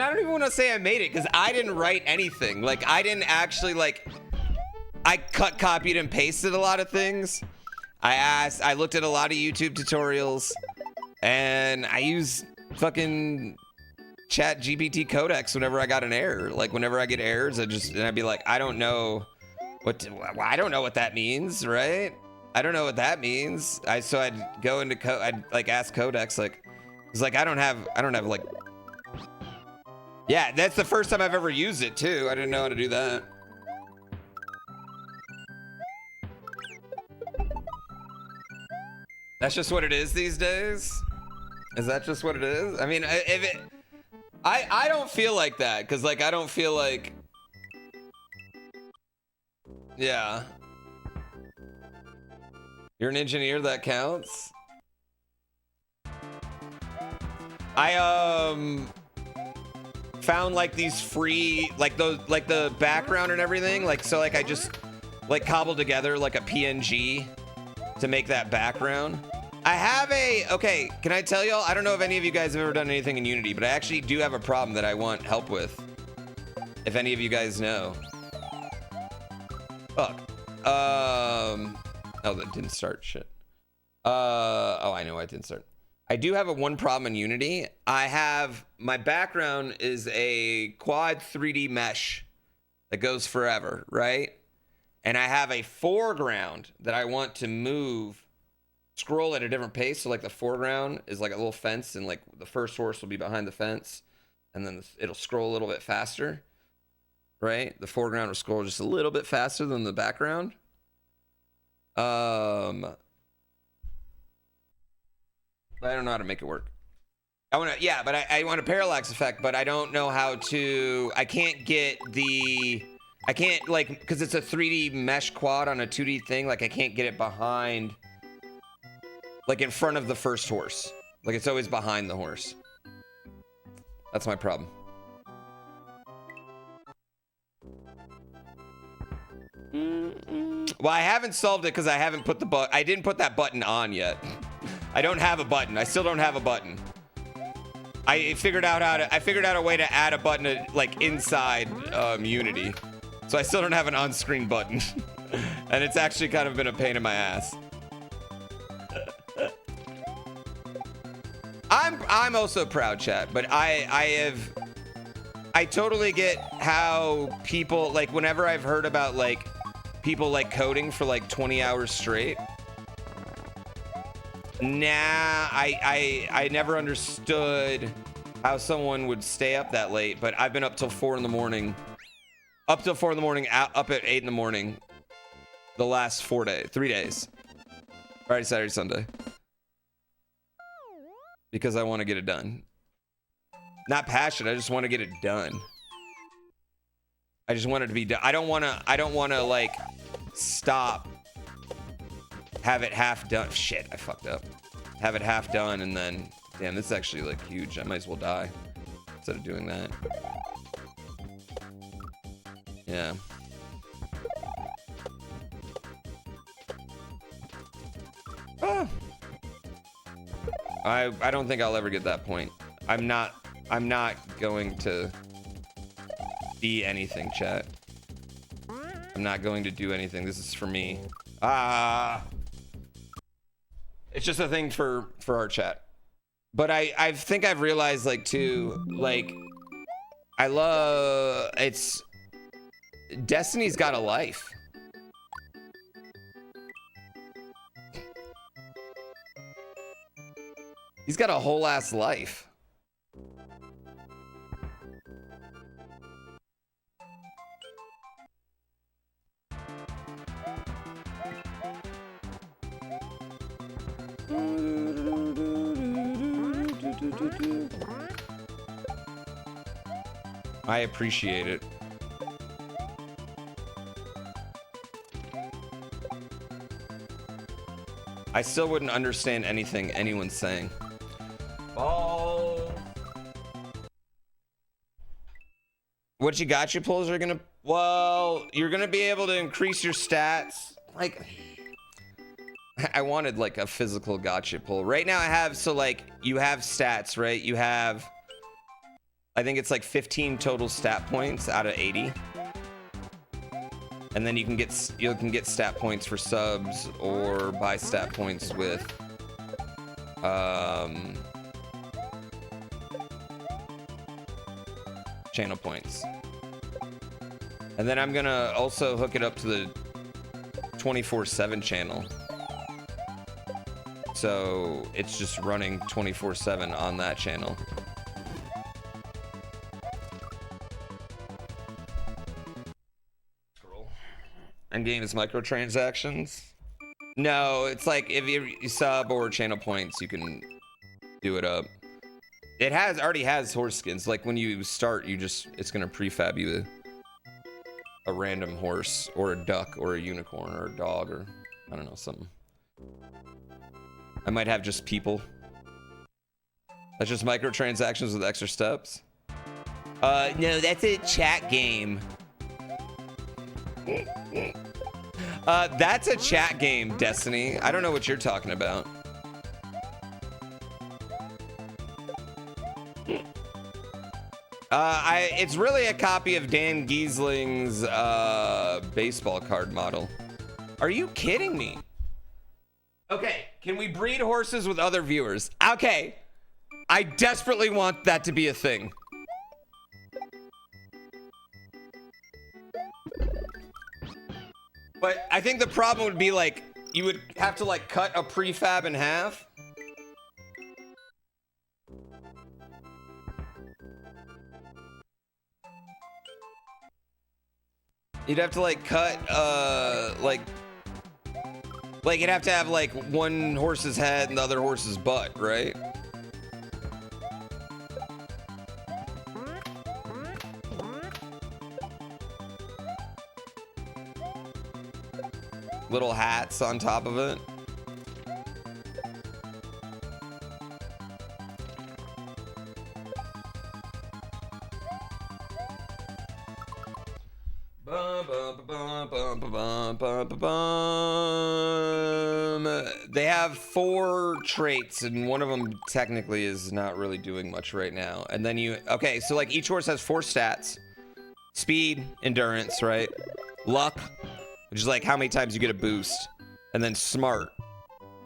I don't even want to say I made it because I didn't write anything. Like, I didn't actually, like, I cut, copied, and pasted a lot of things. I looked at a lot of YouTube tutorials, and I used fucking Chat GPT Codex whenever I got an error. Like, whenever I get errors, I'd be like, I don't know what that means, right? I don't know what that means. So I'd go into I'd like ask Codex, like, it's like I don't have like. Yeah, that's the first time I've ever used it too. I didn't know how to do that. That's just what it is these days? Is that just what it is? I mean, I don't feel like that, because like I don't feel like, yeah. You're an engineer, that counts? I found like these free, like those, like the background and everything, like, so like I just like cobbled together like a PNG to make that background. I have okay, can I tell y'all, I don't know if any of you guys have ever done anything in Unity, but I actually do have a problem that I want help with, if any of you guys know. Fuck. Oh, that didn't start. Shit. Oh, I know why it didn't start. I do have one problem in Unity. My background is a quad 3D mesh that goes forever, right? And I have a foreground that I want to move, scroll at a different pace. So like the foreground is like a little fence, and like the first horse will be behind the fence, and then it'll scroll a little bit faster, right? The foreground will scroll just a little bit faster than the background. But I don't know how to make it work. I want a parallax effect, but I don't know how to. I can't like, because it's a 3D mesh quad on a 2D thing. Like I can't get it behind, like in front of the first horse. Like it's always behind the horse. That's my problem. Well, I haven't solved it because I haven't put I didn't put that button on yet. I don't have a button. I still don't have a button. I figured out a way to add a button to, like inside Unity. So I still don't have an on-screen button. And it's actually kind of been a pain in my ass. I'm also proud, chat, but I totally get how people, like, whenever I've heard about like people like coding for like 20 hours straight. Nah, I never understood how someone would stay up that late, but I've been up till 4 in the morning. Up till 4 in the morning, up at 8 in the morning. The last 3 days. Friday, Saturday, Sunday. Because I want to get it done. Not passionate, I just want to get it done. I just want it to be done. I don't want to like stop. Have it half done. Shit, I fucked up. Have it half done and then, damn, this is actually like huge. I might as well die instead of doing that. Yeah. Ah. I don't think I'll ever get that point. I'm not going to be anything, chat. I'm not going to do anything. This is for me. It's just a thing for our chat. But I think I've realized, like, too, like, Destiny's got a life. He's got a whole ass life. I appreciate it. I still wouldn't understand anything anyone's saying. Oh. What you gotcha pulls are gonna, well, you're gonna be able to increase your stats. Like, I wanted like a physical gotcha pull. Right now I have, so like, you have stats, right? You have, I think it's like 15 total stat points out of 80. And then you can get stat points for subs or buy stat points with channel points. And then I'm gonna also hook it up to the 24/7 channel. So it's just running 24/7 on that channel. And games microtransactions? No, it's like if you sub or channel points, you can do it up. It already has horse skins. Like when you start, it's gonna prefab you a random horse or a duck or a unicorn or a dog or I don't know, something. I might have just people. That's just microtransactions with extra steps. No, that's a chat game. That's a chat game, Destiny. I don't know what you're talking about. It's really a copy of Dan Giesling's baseball card model. Are you kidding me? Okay, can we breed horses with other viewers? Okay, I desperately want that to be a thing. But I think the problem would be like, you would have to like cut a prefab in half. You'd have to like cut, like you'd have to have like one horse's head and the other horse's butt, right? Little hats on top of it. They have 4 traits and one of them technically is not really doing much right now. And then okay, so like each horse has 4 stats. Speed, endurance, right? Luck, which is like how many times you get a boost. And then smart,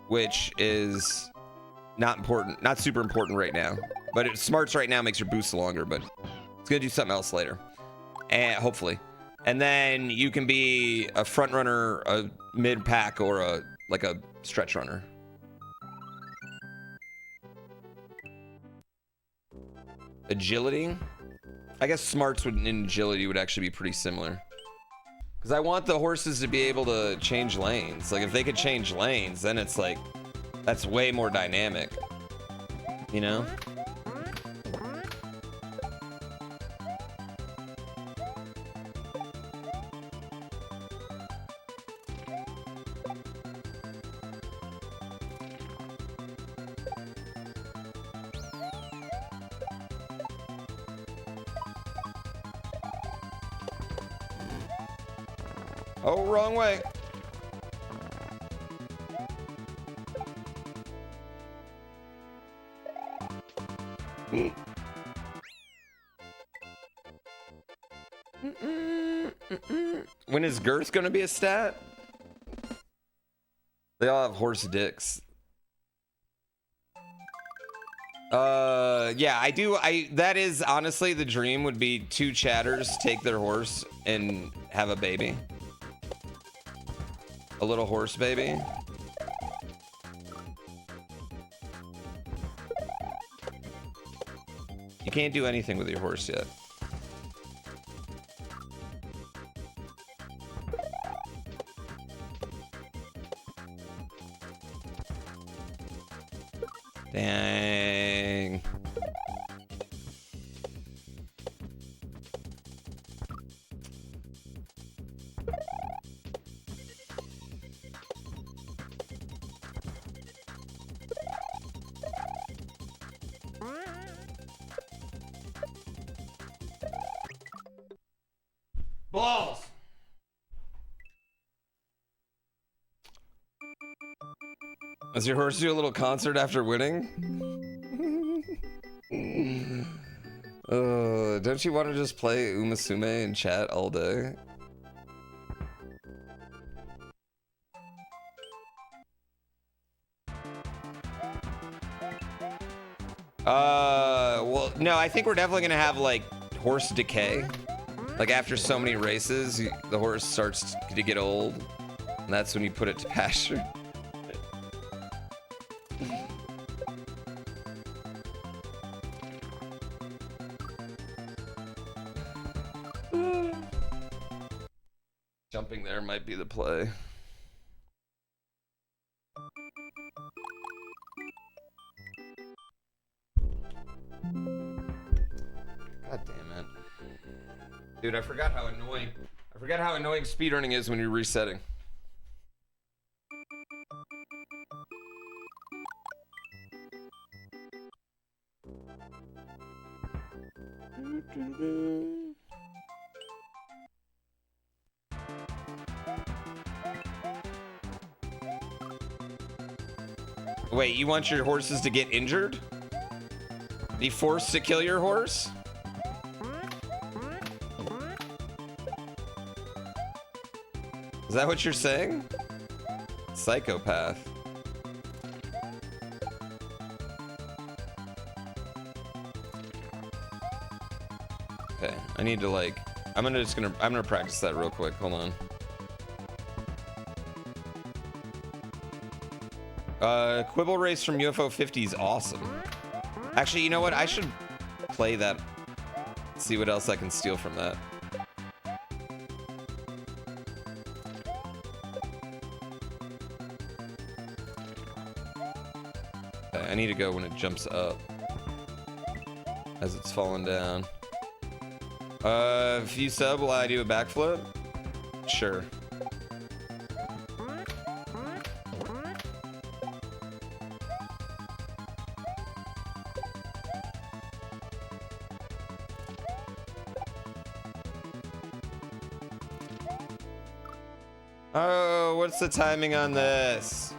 which is not important, not super important right now. But smarts right now makes your boost longer, but it's gonna do something else later. And hopefully. And then you can be a front runner, a mid pack, or a stretch runner. Agility? I guess smarts and agility would actually be pretty similar. Because I want the horses to be able to change lanes. Like if they could change lanes, then it's like, that's way more dynamic. You know? Oh, wrong way. When is girth gonna be a stat? They all have horse dicks. Yeah, I do. That is honestly the dream would be 2 chatters take their horse and have a baby. A little horse baby. You can't do anything with your horse yet. Dang. Balls. Does your horse do a little concert after winning? Don't you want to just play Umasume and chat all day? Well, no, I think we're definitely gonna have like horse decay. Like after so many races, the horse starts to get old, and that's when you put it to pasture. Jumping there might be the play. God damn it. Dude, I forgot how annoying speedrunning is when you're resetting. Wait, you want your horses to get injured? Be forced to kill your horse? Is that what you're saying? Psychopath. Okay, I need to like, I'm gonna practice that real quick. Hold on. Quibble race from UFO 50 is awesome. Actually, you know what? I should play that. See what else I can steal from that. Okay, I need to go when it jumps up. As it's falling down. If you sub, will I do a backflip? Sure. Oh, what's the timing on this?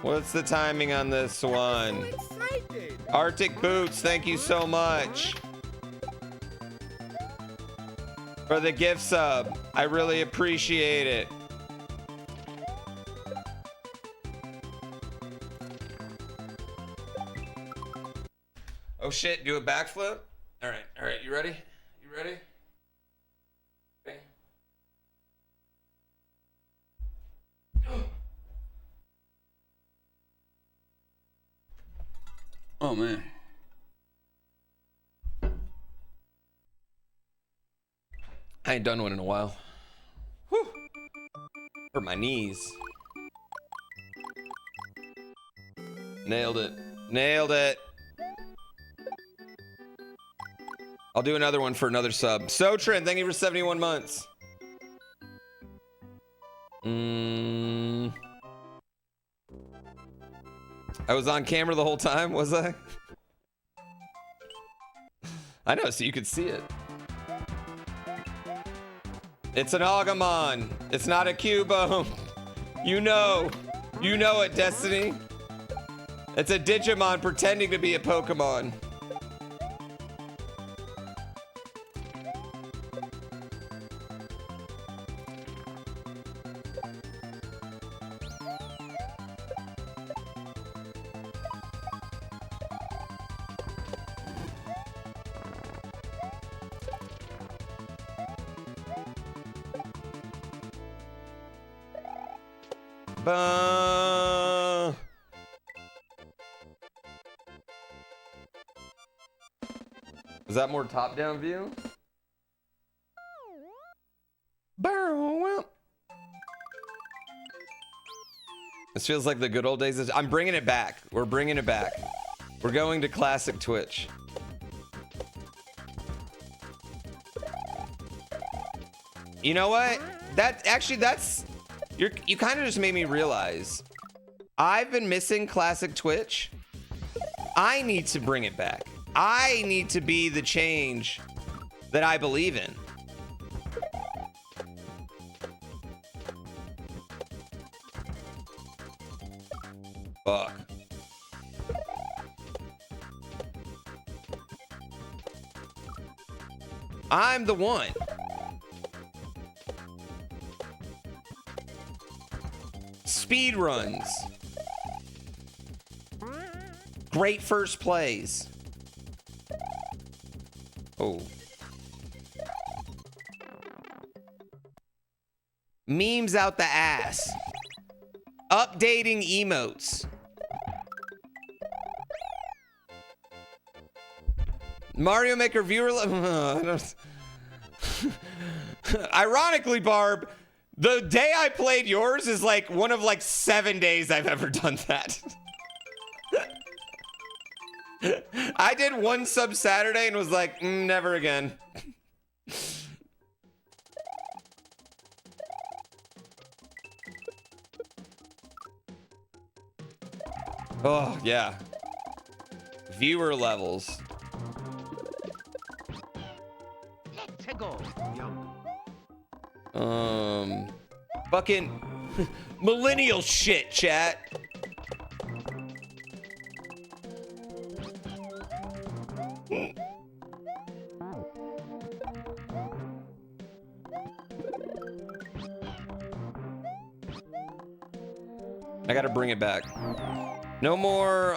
What's the timing on this one? Arctic Boots, thank you so much for the gift sub. I really appreciate it. Oh shit, do a backflip? All right, you ready? You ready? Okay. Oh man. I ain't done one in a while. Whew. Hurt my knees. Nailed it. Nailed it. I'll do another one for another sub. Sotrin, thank you for 71 months. I was on camera the whole time, was I? I know, so you could see it. It's an Agumon. It's not a Cubone. You know it, Destiny. It's a Digimon pretending to be a Pokemon. Is that more top-down view? This feels like the good old days. I'm bringing it back. We're bringing it back. We're going to classic Twitch. You know what? You kind of just made me realize I've been missing classic Twitch. I need to bring it back. I need to be the change that I believe in. Fuck. I'm the one. Speedruns. Great first plays. Oh. Memes out the ass. Updating emotes. Mario Maker viewer. Ironically, Barb, the day I played yours is like one of like 7 days I've ever done that. I did one sub Saturday and was like, never again. Oh, yeah. Viewer levels. Let's go. Fucking millennial shit, chat. I gotta bring it back. No more,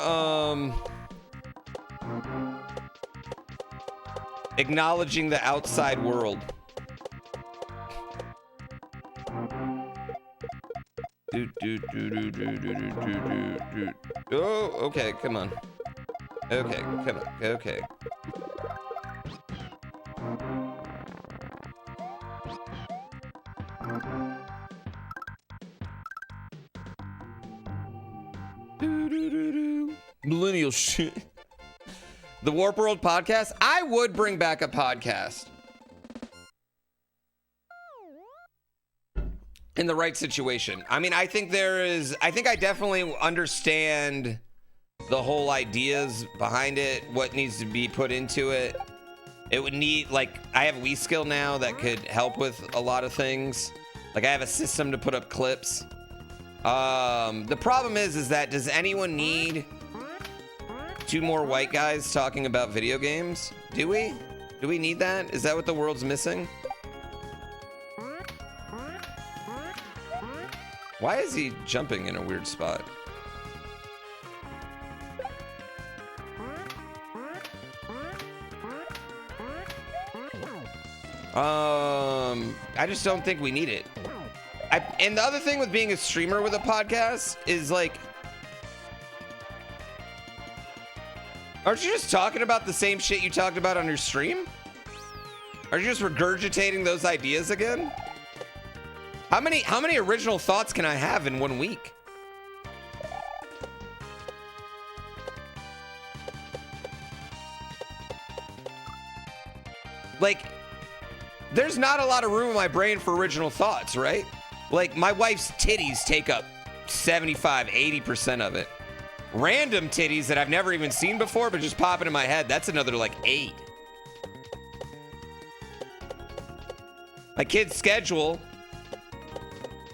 acknowledging the outside world. Oh, okay, come on. Okay, come on, okay. Millennial shit. The Warp World podcast? I would bring back a podcast. In the right situation. I mean, I think I definitely understand the whole ideas behind it, what needs to be put into it. It would need, like, I have Wii Skill now that could help with a lot of things. Like, I have a system to put up clips. The problem is that does anyone need 2 more white guys talking about video games? Do we? Do we need that? Is that what the world's missing? Why is he jumping in a weird spot? I just don't think we need it. And the other thing with being a streamer with a podcast is like, aren't you just talking about the same shit you talked about on your stream? Are you just regurgitating those ideas again? How many original thoughts can I have in 1 week? Like, there's not a lot of room in my brain for original thoughts, right? Like, my wife's titties take up 75, 80% of it. Random titties that I've never even seen before, but just popping in my head, that's another like 8. My kid's schedule,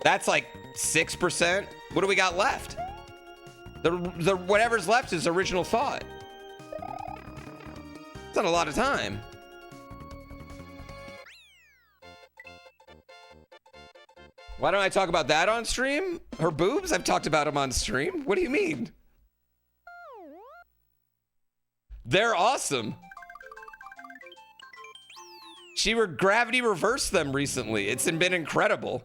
that's like 6%. What do we got left? The whatever's left is original thought. It's not a lot of time. Why don't I talk about that on stream? Her boobs? I've talked about them on stream. What do you mean? They're awesome. She gravity reversed them recently. It's been incredible.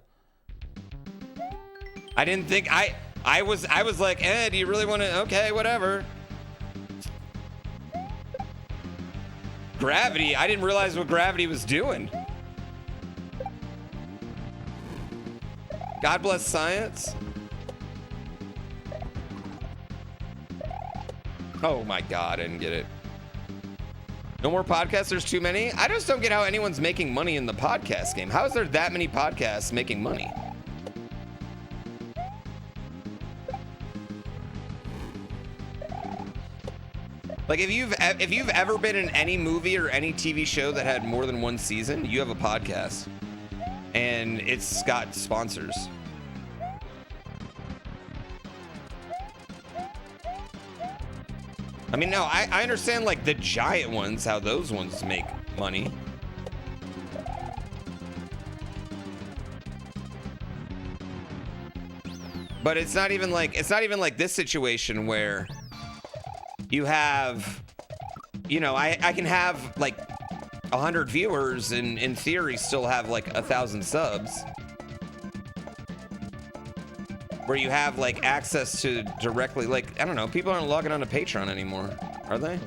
I didn't think I was like, do you really want to? Okay, whatever. Gravity. I didn't realize what gravity was doing. God bless science. Oh my God, I didn't get it. No more podcasts, there's too many? I just don't get how anyone's making money in the podcast game. How is there that many podcasts making money? Like, if you've ever been in any movie or any TV show that had more than 1 season, you have a podcast. And it's got sponsors. I mean, no, I understand like the giant ones, how those ones make money. But it's not even like this situation where you have, you know, I can have like 100 viewers and in theory still have like 1,000 subs. Where you have like access to directly, like, I don't know, people aren't logging onto Patreon anymore, are they?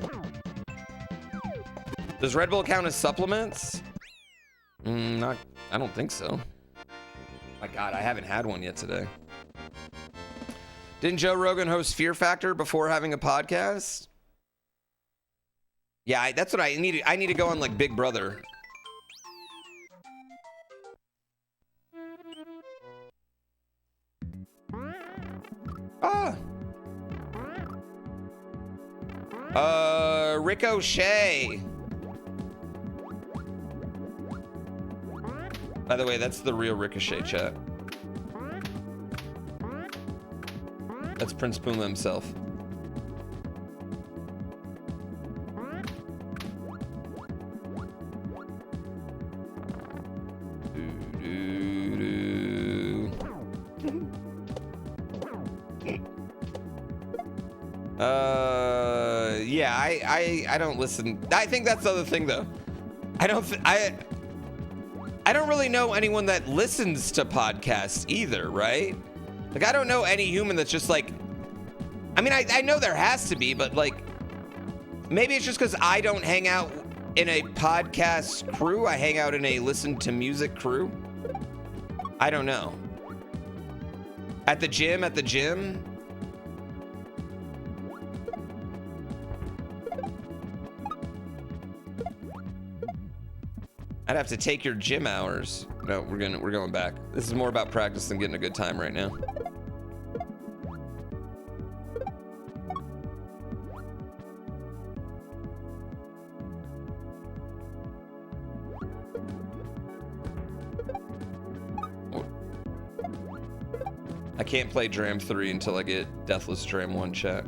Does Red Bull count as supplements? Not, I don't think so. My God, I haven't had one yet today. Didn't Joe Rogan host Fear Factor before having a podcast? Yeah, that's what I need. I need to go on like Big Brother. Ricochet. By the way, that's the real Ricochet, chat. That's Prince Puma himself. Yeah, I don't listen. I think that's the other thing though. I don't really know anyone that listens to podcasts either, right? Like, I don't know any human that's just like, I mean, I know there has to be, but like, maybe it's just because I don't hang out in a podcast crew. I hang out in a listen to music crew. I don't know. At the gym. I'd have to take your gym hours. No, we're going back. This is more about practice than getting a good time right now. I can't play Dram 3 until I get Deathless Dram 1 chat.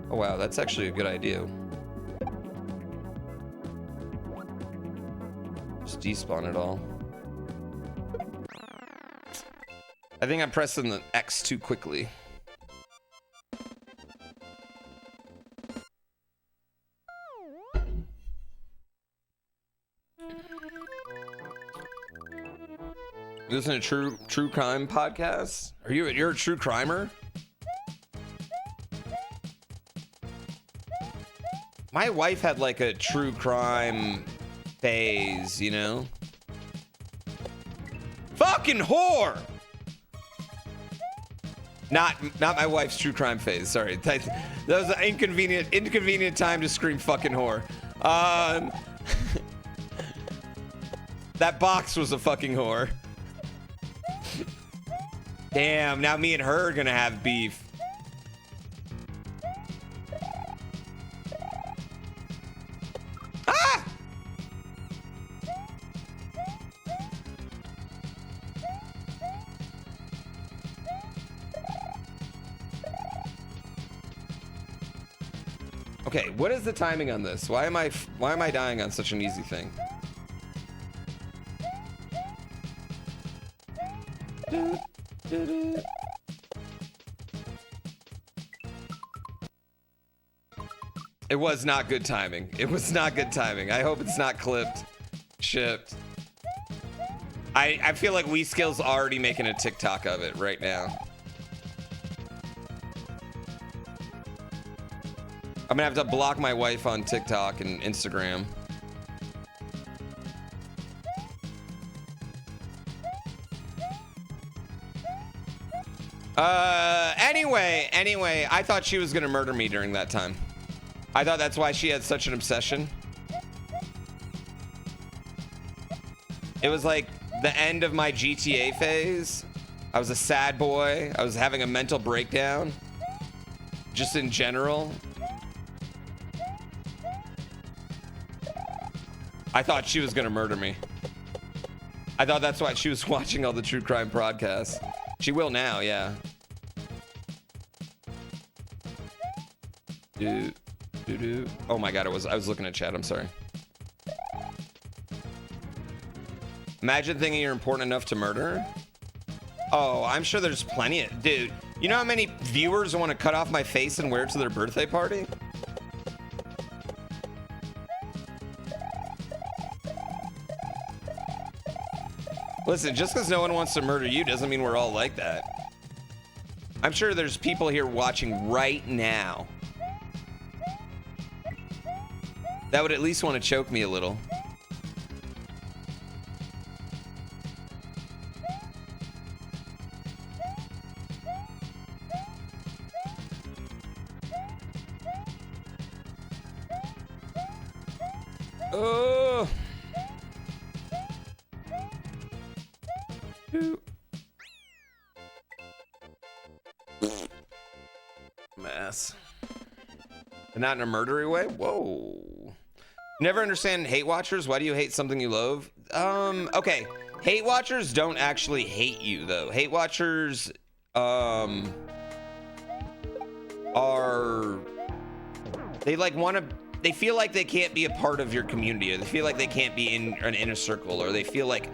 Oh wow, that's actually a good idea. Just despawn it all. I think I'm pressing the X too quickly. You listen to true crime podcasts? You're a true crimer? My wife had like a true crime phase, you know? Fucking whore! Not my wife's true crime phase, sorry. That was an inconvenient time to scream fucking whore. That box was a fucking whore. Damn, now me and her are gonna have beef. Ah! Okay, what is the timing on this? Why am I dying on such an easy thing? It was not good timing. It was not good timing. I hope it's not clipped. Shipped. I feel like WeSkill's already making a TikTok of it right now. I'm gonna have to block my wife on TikTok and Instagram. Anyway, I thought she was gonna murder me during that time. I thought that's why she had such an obsession. It was like the end of my GTA phase. I was a sad boy. I was having a mental breakdown. Just in general. I thought she was gonna murder me. I thought that's why she was watching all the true crime podcasts. She will now, yeah. Oh my god, I was looking at chat, I'm sorry. Imagine thinking you're important enough to murder. Oh, I'm sure there's plenty of... Dude, you know how many viewers want to cut off my face and wear it to their birthday party? Listen, just because no one wants to murder you doesn't mean we're all like that. I'm sure there's people here watching right now that would at least want to choke me a little. Oh. Mess. But not in a murdery way? Whoa. Never understand hate watchers. Why do you hate something you love? Okay. Hate watchers don't actually hate you, though. Hate watchers, are... They, like, want to... They feel like they can't be a part of your community, or they feel like they can't be in an inner circle, or they feel like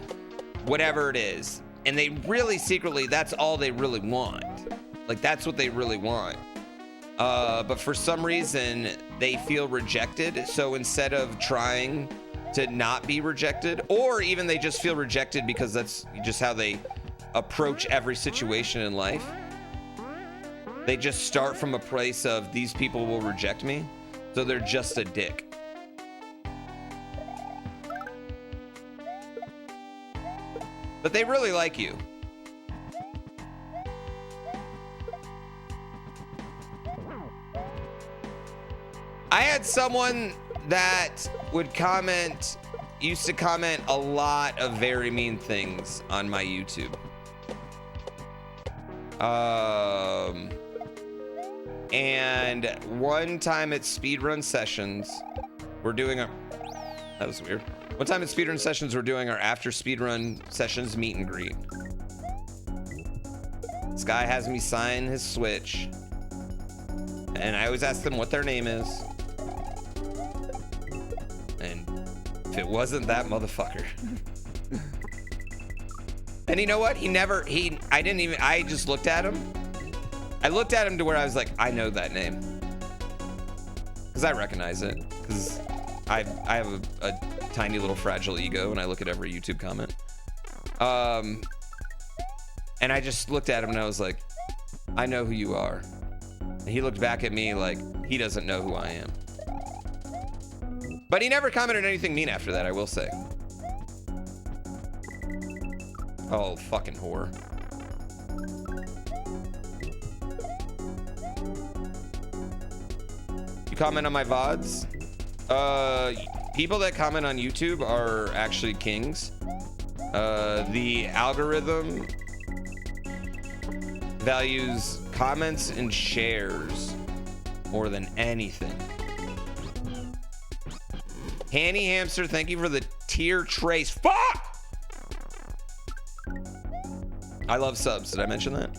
whatever it is. And they really secretly, that's all they really want. Like, that's what they really want. But for some reason, they feel rejected. So instead of trying to not be rejected, or even they just feel rejected because that's just how they approach every situation in life, they just start from a place of, these people will reject me. So they're just a dick. But they really like you. I had someone that would comment, used to comment a lot of very mean things on my YouTube. And one time at Speedrun sessions, we're doing a... That was weird. One time at Speedrun sessions, we're doing our after Speedrun sessions meet and greet. This guy has me sign his Switch. And I always ask them what their name is. And if it wasn't that motherfucker. And you know what? I just looked at him. I looked at him to where I was like, I know that name. Because I recognize it. Because I have a tiny little fragile ego and I look at every YouTube comment. And I just looked at him and I was like, I know who you are. And he looked back at me like he doesn't know who I am. But he never commented anything mean after that, I will say. Oh, fucking whore. You comment on my VODs? People that comment on YouTube are actually kings. The algorithm values comments and shares more than anything. Hanny Hamster, thank you for the tier trace. Fuck! I love subs. Did I mention that?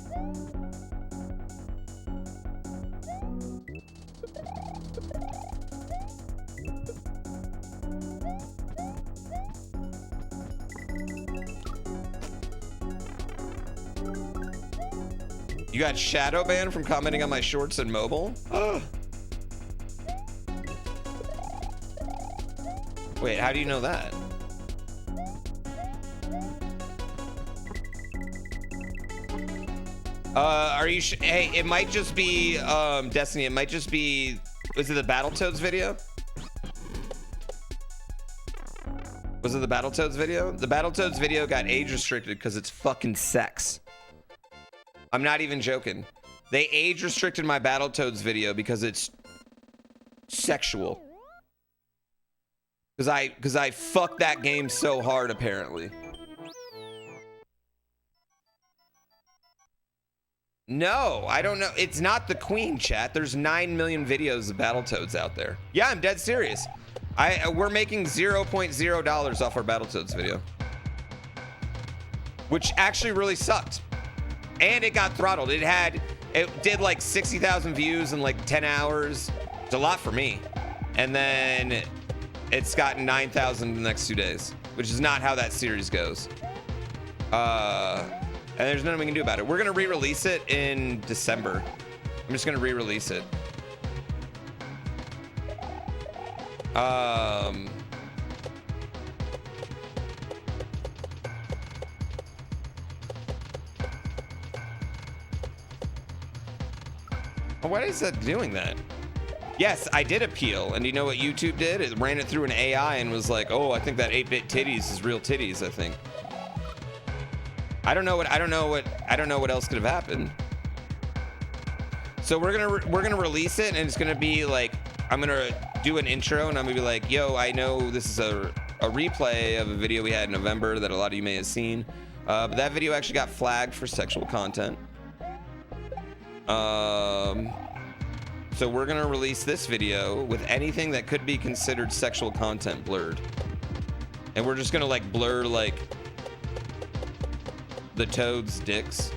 You got shadow banned from commenting on my shorts and mobile? Ugh. Wait, how do you know that? Are you hey, it might just be Destiny, it might just be, was it the Battletoads video? Was it the Battletoads video? The Battletoads video got age restricted because it's fucking sex. I'm not even joking. They age restricted my Battletoads video because it's sexual. Because I fucked that game so hard, apparently. No, I don't know. It's not the Queen, chat. There's 9 million videos of Battletoads out there. Yeah, I'm dead serious. We're making $0.0 off our Battletoads video. Which actually really sucked. And it got throttled. It did like 60,000 views in like 10 hours. It's a lot for me. And then it's gotten 9,000 in the next 2 days. which is not how that series goes. And there's nothing we can do about it. We're gonna re-release it in December. I'm just gonna re-release it. Why is that doing that? Yes, I did appeal, and you know what YouTube did? It ran it through an AI and was like, "Oh, I think that 8-bit titties is real titties." I think. I don't know what else could have happened. So we're gonna release it, and it's gonna be like, I'm gonna do an intro, and I'm gonna be like, "Yo, I know this is a replay of a video we had in November that a lot of you may have seen, but that video actually got flagged for sexual content." So we're gonna release this video with anything that could be considered sexual content blurred, and we're just gonna like blur like the toads' dicks.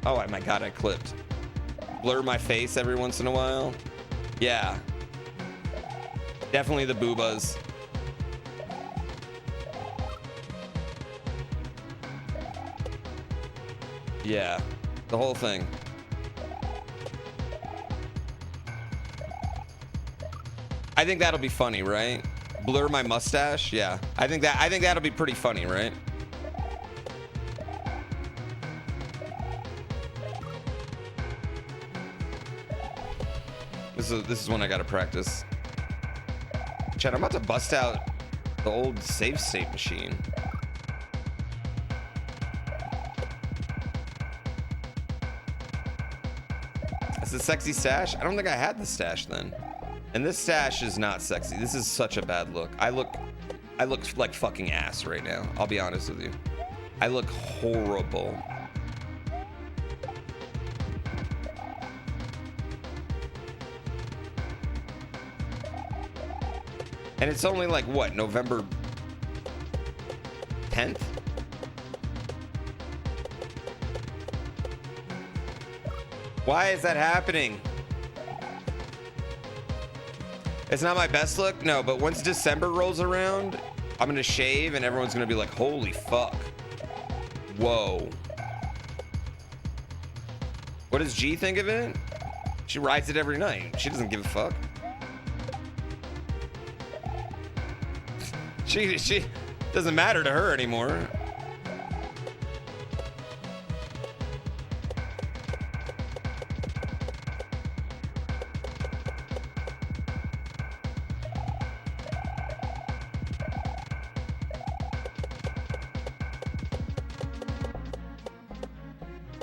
Oh my god, I clipped. Blur my face every once in a while. Yeah, definitely the boobas. Yeah, the whole thing. I think that'll be funny, right? Blur my mustache. Yeah, I think that'll be pretty funny, right? This is one I gotta practice. Chad, I'm about to bust out the old save state machine. It's a sexy stash. I don't think I had the stash then. And this stash is not sexy. This is such a bad look. I look like fucking ass right now. I'll be honest with you. I look horrible. And it's only like what, November 10th? Why is that happening? It's not my best look, no, but once December rolls around, I'm gonna shave and everyone's gonna be like, holy fuck. Whoa. What does G think of it? She rides it every night. She doesn't give a fuck. She doesn't matter to her anymore.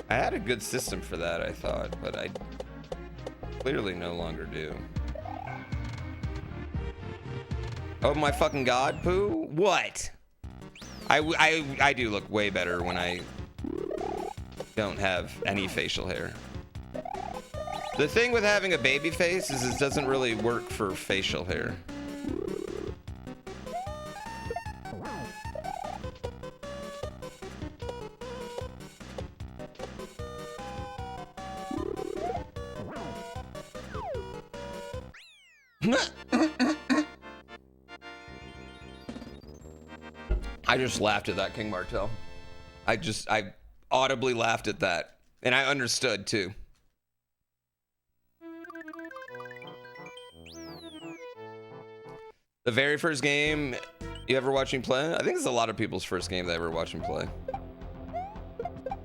I had a good system for that, I thought, but I clearly no longer do. Oh my fucking god, Pooh? What? I do look way better when I don't have any facial hair. The thing with having a baby face is it doesn't really work for facial hair. I just laughed at that, King Martel. I audibly laughed at that. And I understood too. The very first game you ever watched me play? I think it's a lot of people's first game they ever watched me play.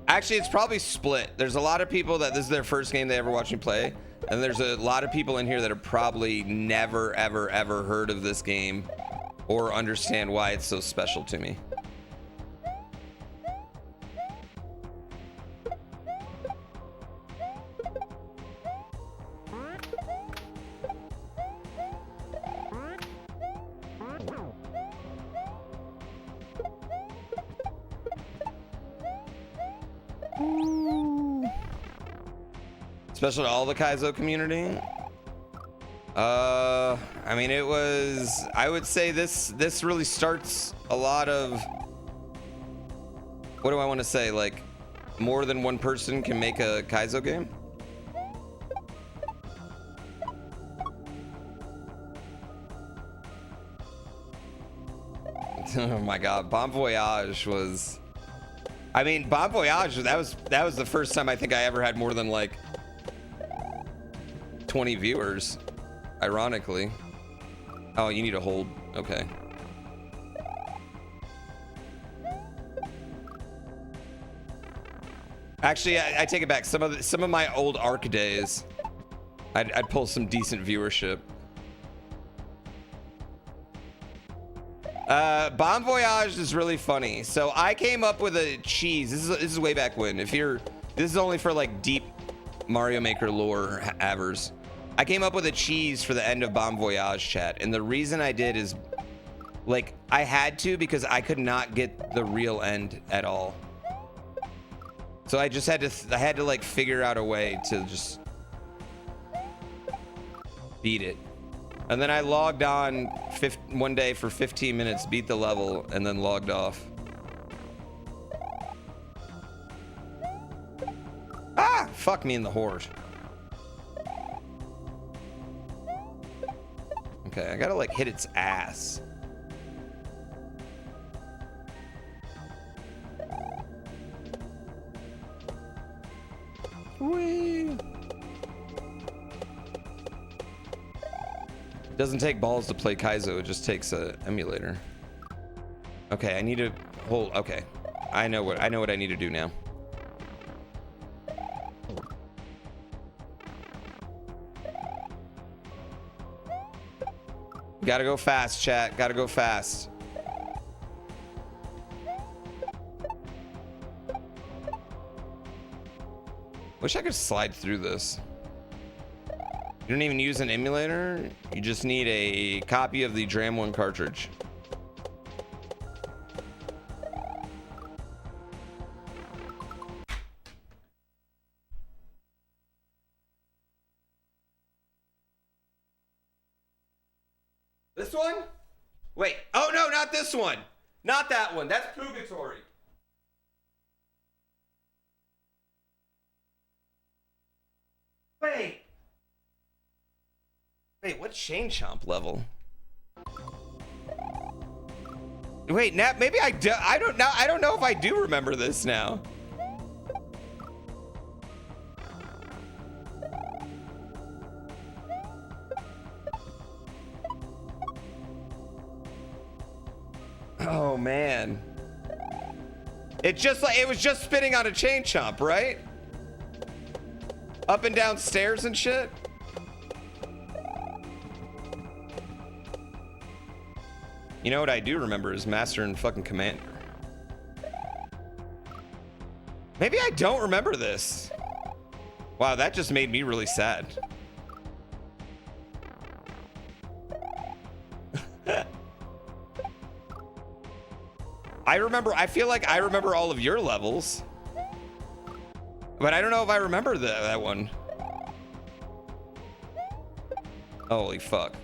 Actually, it's probably split. There's a lot of people that this is their first game they ever watched me play. And there's a lot of people in here that have probably never, ever, ever heard of this game or understand why it's so special to me. Special to all the Kaizo community. I mean, it was, I would say this really starts a lot of, what do I want to say? Like, more than one person can make a Kaizo game. Oh my god, Bon Voyage was... I mean, Bon Voyage, that was the first time I think I ever had more than like 20 viewers, ironically. Oh, you need to hold. Okay. Actually, I take it back. Some of my old ARC days, I'd pull some decent viewership. Bon Voyage is really funny. So I came up with a cheese. This is way back when. This is only for like deep Mario Maker lore havers. I came up with a cheese for the end of Bon Voyage, chat, and the reason I did is like I had to because I could not get the real end at all. So I just had to like figure out a way to just beat it. And then I logged on one day for 15 minutes, beat the level, and then logged off. Ah! Fuck me in the horde. Okay, I gotta like hit its ass. Whee! Doesn't take balls to play Kaizo, it just takes a emulator. Okay, I need to hold. Okay, I know what I need to do now. Gotta go fast, chat. Gotta go fast. Wish I could slide through this. You don't even use an emulator. You just need a copy of the Dram 1 cartridge. This one? Wait. Oh, no, not this one. Not that one. That's Purgatory. Wait. Wait, what Chain Chomp level? Wait, now maybe I don't know. I don't know if I do remember this now. Oh man. It was just spinning on a Chain Chomp, right? Up and down stairs and shit. You know what I do remember is Master and fucking Commander. Maybe I don't remember this. Wow, that just made me really sad. I feel like I remember all of your levels. But I don't know if I remember that one. Holy fuck.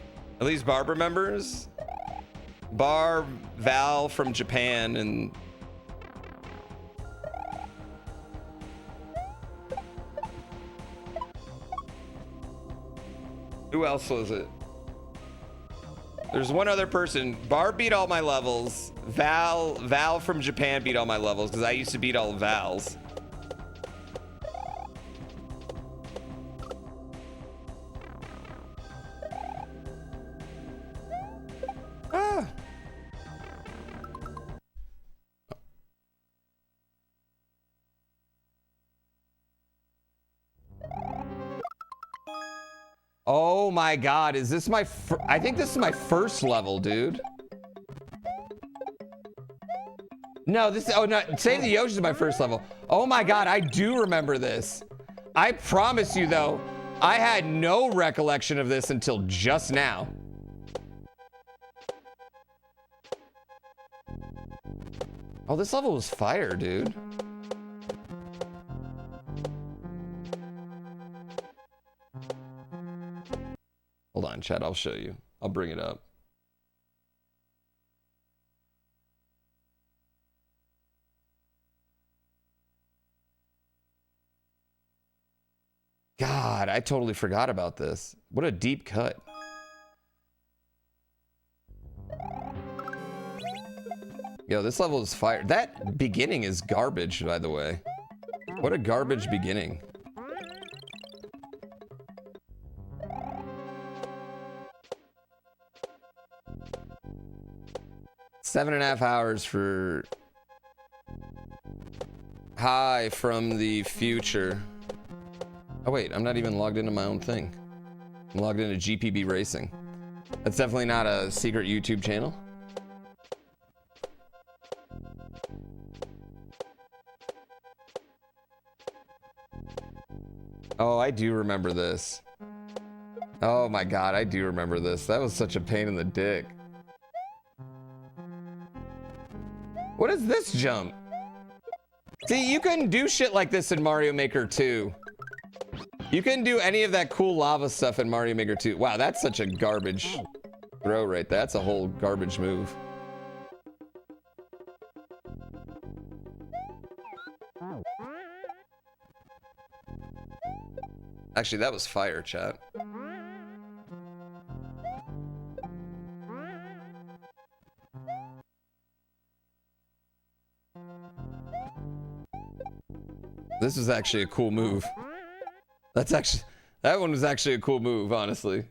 At least Barb remembers. Barb, Val from Japan, and who else was it? There's one other person. Barb beat all my levels. Val from Japan beat all my levels because I used to beat all Val's. Ah. Oh my god, is this my I think this is my first level, dude. No, oh no, Save the Yoshi is my first level. Oh my god, I do remember this. I promise you though, I had no recollection of this until just now. Oh, this level was fire, dude. Hold on, chat, I'll show you. I'll bring it up. God, I totally forgot about this. What a deep cut. Yo, this level is fire. That beginning is garbage, by the way. What a garbage beginning. Seven and a half hours for hi from the future. Oh wait, I'm not even logged into my own thing. I'm logged into GPB Racing. That's definitely not a secret YouTube channel. Oh, I do remember this. Oh my god, I do remember this. That was such a pain in the dick. What is this jump? See, you couldn't do shit like this in Mario Maker 2. You couldn't do any of that cool lava stuff in Mario Maker 2. Wow, that's such a garbage throw right there. That's a whole garbage move. Actually, that was fire, chat. This was actually a cool move. That one was actually a cool move, honestly.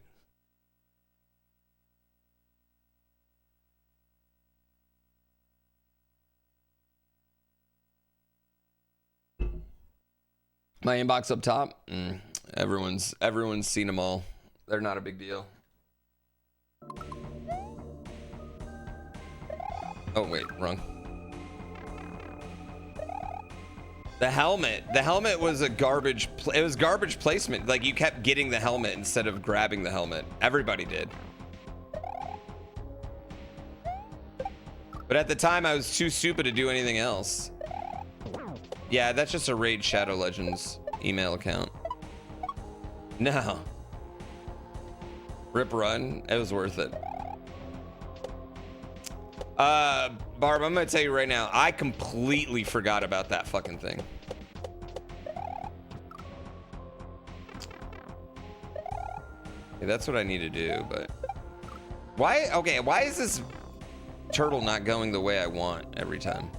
My inbox up top. Everyone's seen them all. They're not a big deal. Oh wait, wrong. The helmet was a garbage. It was garbage placement. Like you kept getting the helmet instead of grabbing the helmet. Everybody did. But at the time, I was too stupid to do anything else. Yeah, that's just a Raid Shadow Legends email account. No. Rip Run. It was worth it. Barb, I'm gonna tell you right now, I completely forgot about that fucking thing. Yeah, that's what I need to do, but why? Okay, why is this turtle not going the way I want every time?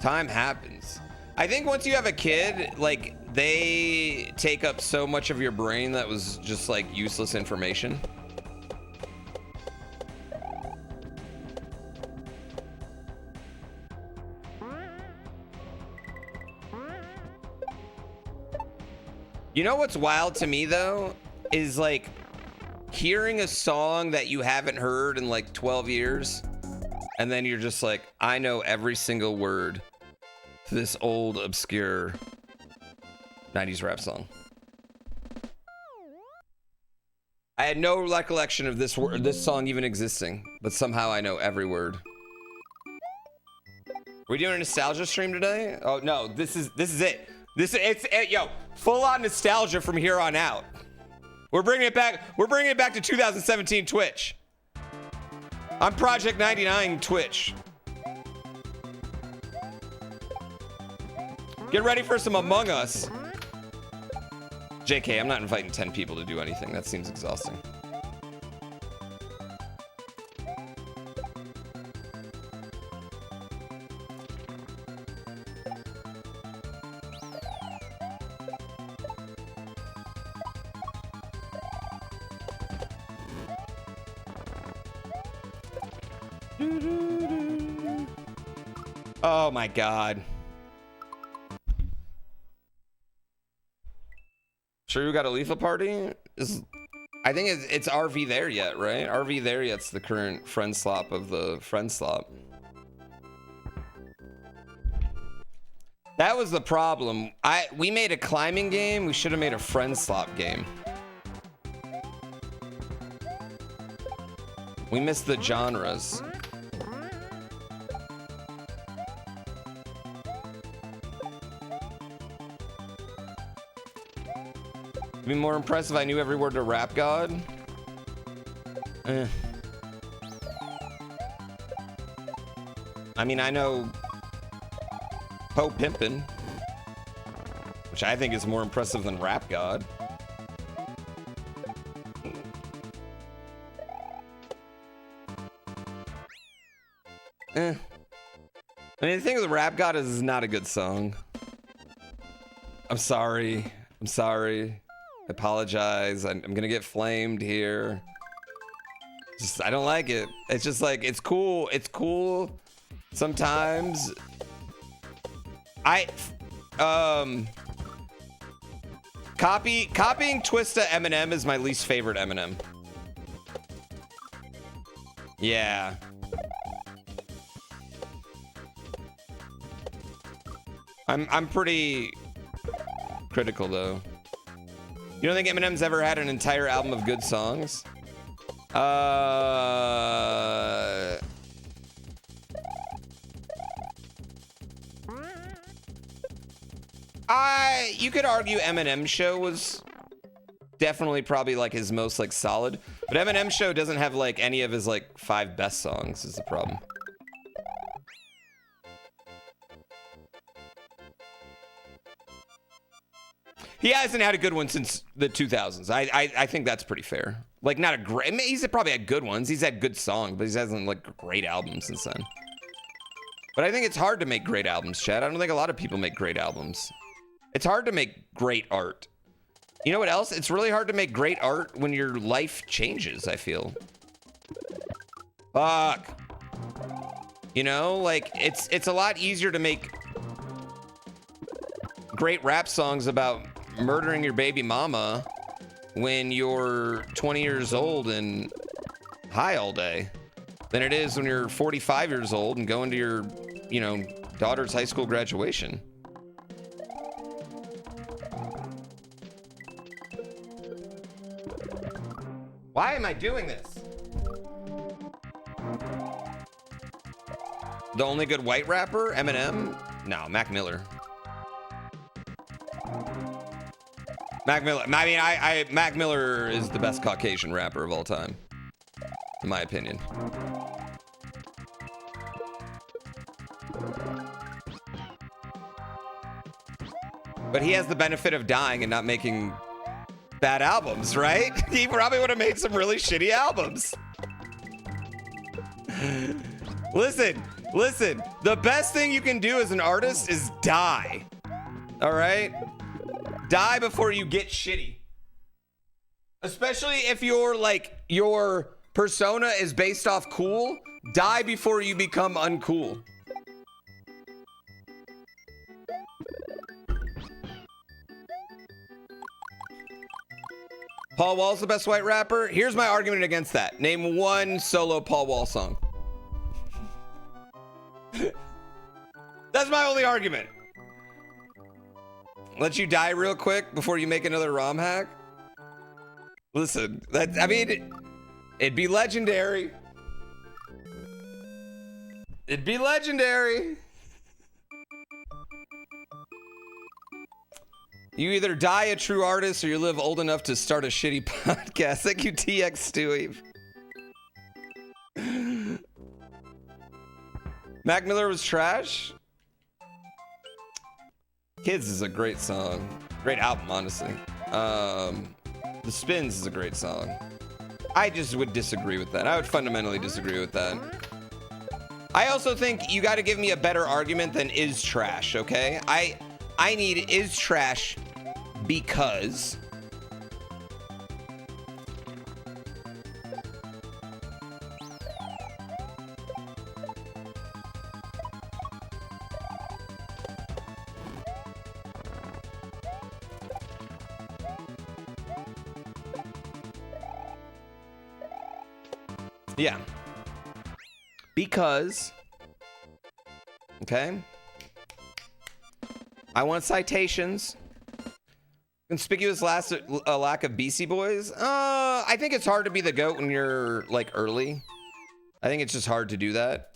Time happens. I think once you have a kid, like they take up so much of your brain that was just like useless information. You know what's wild to me though is like hearing a song that you haven't heard in like 12 years and then you're just like, I know every single word to this old obscure 90s rap song. I had no recollection of this song even existing, but somehow I know every word. We doing a nostalgia stream today? Oh no, this is it. It's yo, full on nostalgia from here on out. We're bringing it back. We're bringing it back to 2017 Twitch. I'm Project 99 Twitch. Get ready for some Among Us. JK, I'm not inviting 10 people to do anything. That seems exhausting. Oh my god. Sure you got a lethal party? I think it's RV there yet, right? RV there yet's the current friend slop of the friend slop. That was the problem. We made a climbing game. We should have made a friend slop game. We missed the genres. It'd be more impressive if I knew every word to Rap God. I mean, I know Po Pimpin', which I think is more impressive than Rap God. I mean, the thing with Rap God is it's not a good song. I'm sorry. I'm sorry. I apologize. I'm gonna get flamed here. Just, I don't like it. It's just like, it's cool. It's cool. Sometimes. Copying Twista Eminem is my least favorite Eminem. Yeah. I'm pretty critical though. You don't think Eminem's ever had an entire album of good songs? You could argue Eminem Show was definitely probably like his most like solid, but Eminem Show doesn't have like any of his like 5 best songs is the problem. He hasn't had a good one since the 2000s. I think that's pretty fair. Like, not a great... I mean, he's probably had good ones. He's had good songs, but he hasn't, like, great albums since then. But I think it's hard to make great albums, Chad. I don't think a lot of people make great albums. It's hard to make great art. You know what else? It's really hard to make great art when your life changes, I feel. Fuck. You know, like, it's a lot easier to make great rap songs about murdering your baby mama when you're 20 years old and high all day than it is when you're 45 years old and going to your, you know, daughter's high school graduation. Why am I doing this? The only good white rapper? Eminem? No, Mac Miller. Mac Miller. I mean, Mac Miller is the best Caucasian rapper of all time, in my opinion. But he has the benefit of dying and not making bad albums, right? He probably would have made some really shitty albums. Listen. The best thing you can do as an artist is die. All right? Die before you get shitty. Especially if you're like, your persona is based off cool. Die before you become uncool. Paul Wall's the best white rapper. Here's my argument against that. Name one solo Paul Wall song. That's my only argument. Let you die real quick before you make another ROM hack? Listen, I mean, it'd be legendary. It'd be legendary. You either die a true artist or you live old enough to start a shitty podcast. Thank you, TX Stewie. Mac Miller was trash. Kids is a great song. Great album, honestly. The Spins is a great song. I just would disagree with that. I would fundamentally disagree with that. I also think you got to give me a better argument than is trash, okay? I need is trash because... Yeah. Because, okay, I want citations. Conspicuous lack of BC Boys. I think it's hard to be the GOAT when you're like early. I think it's just hard to do that.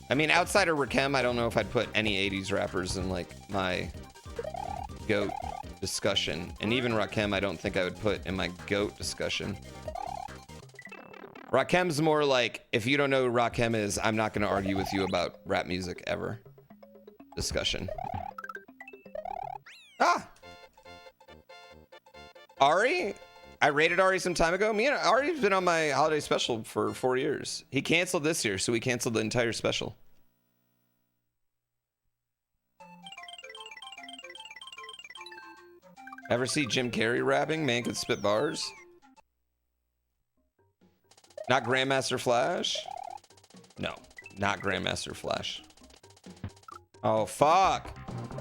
I mean, outside of Rakim, I don't know if I'd put any 80s rappers in like my GOAT discussion. And even Rakim, I don't think I would put in my GOAT discussion. Rakem's more like, if you don't know who Rakem is, I'm not going to argue with you about rap music ever. Discussion. Ah! Ari? I rated Ari some time ago. Me and Ari's been on my holiday special for 4 years. He canceled this year, so we canceled the entire special. Ever see Jim Carrey rapping? Man could spit bars. Not Grandmaster Flash? No, not Grandmaster Flash. Oh, fuck.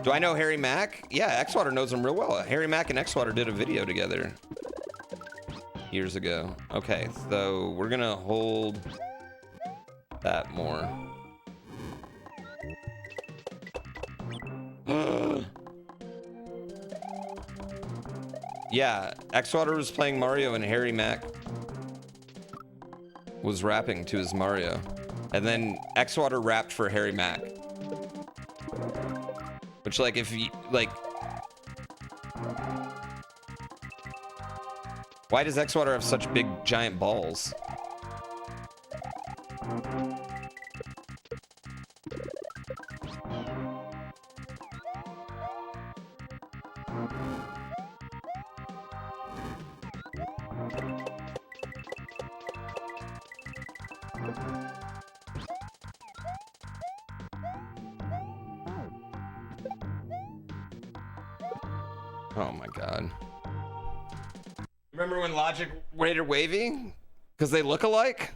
Do I know Harry Mack? Yeah, Xwater knows him real well. Harry Mack and Xwater did a video together years ago. Okay, so we're gonna hold that more. Yeah, Xwater was playing Mario and Harry Mack was rapping to his Mario. And then Xwater rapped for Harry Mack. Which, like, if you, like... Why does Xwater have such big, giant balls? Oh my god. Remember when Logic rated Wavy? Because they look alike?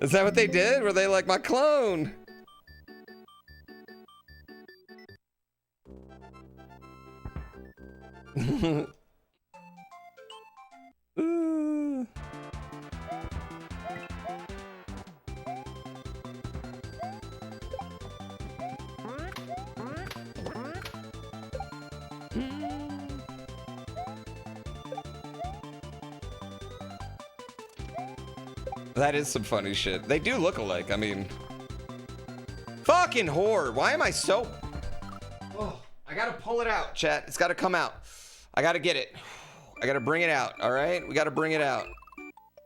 Is that what they did? Were they like my clone? That is some funny shit. They do look alike. I mean, fucking whore. Why am I so... Oh, I gotta pull it out, chat. It's gotta come out. I gotta get it. I gotta bring it out, all right? We gotta bring it out.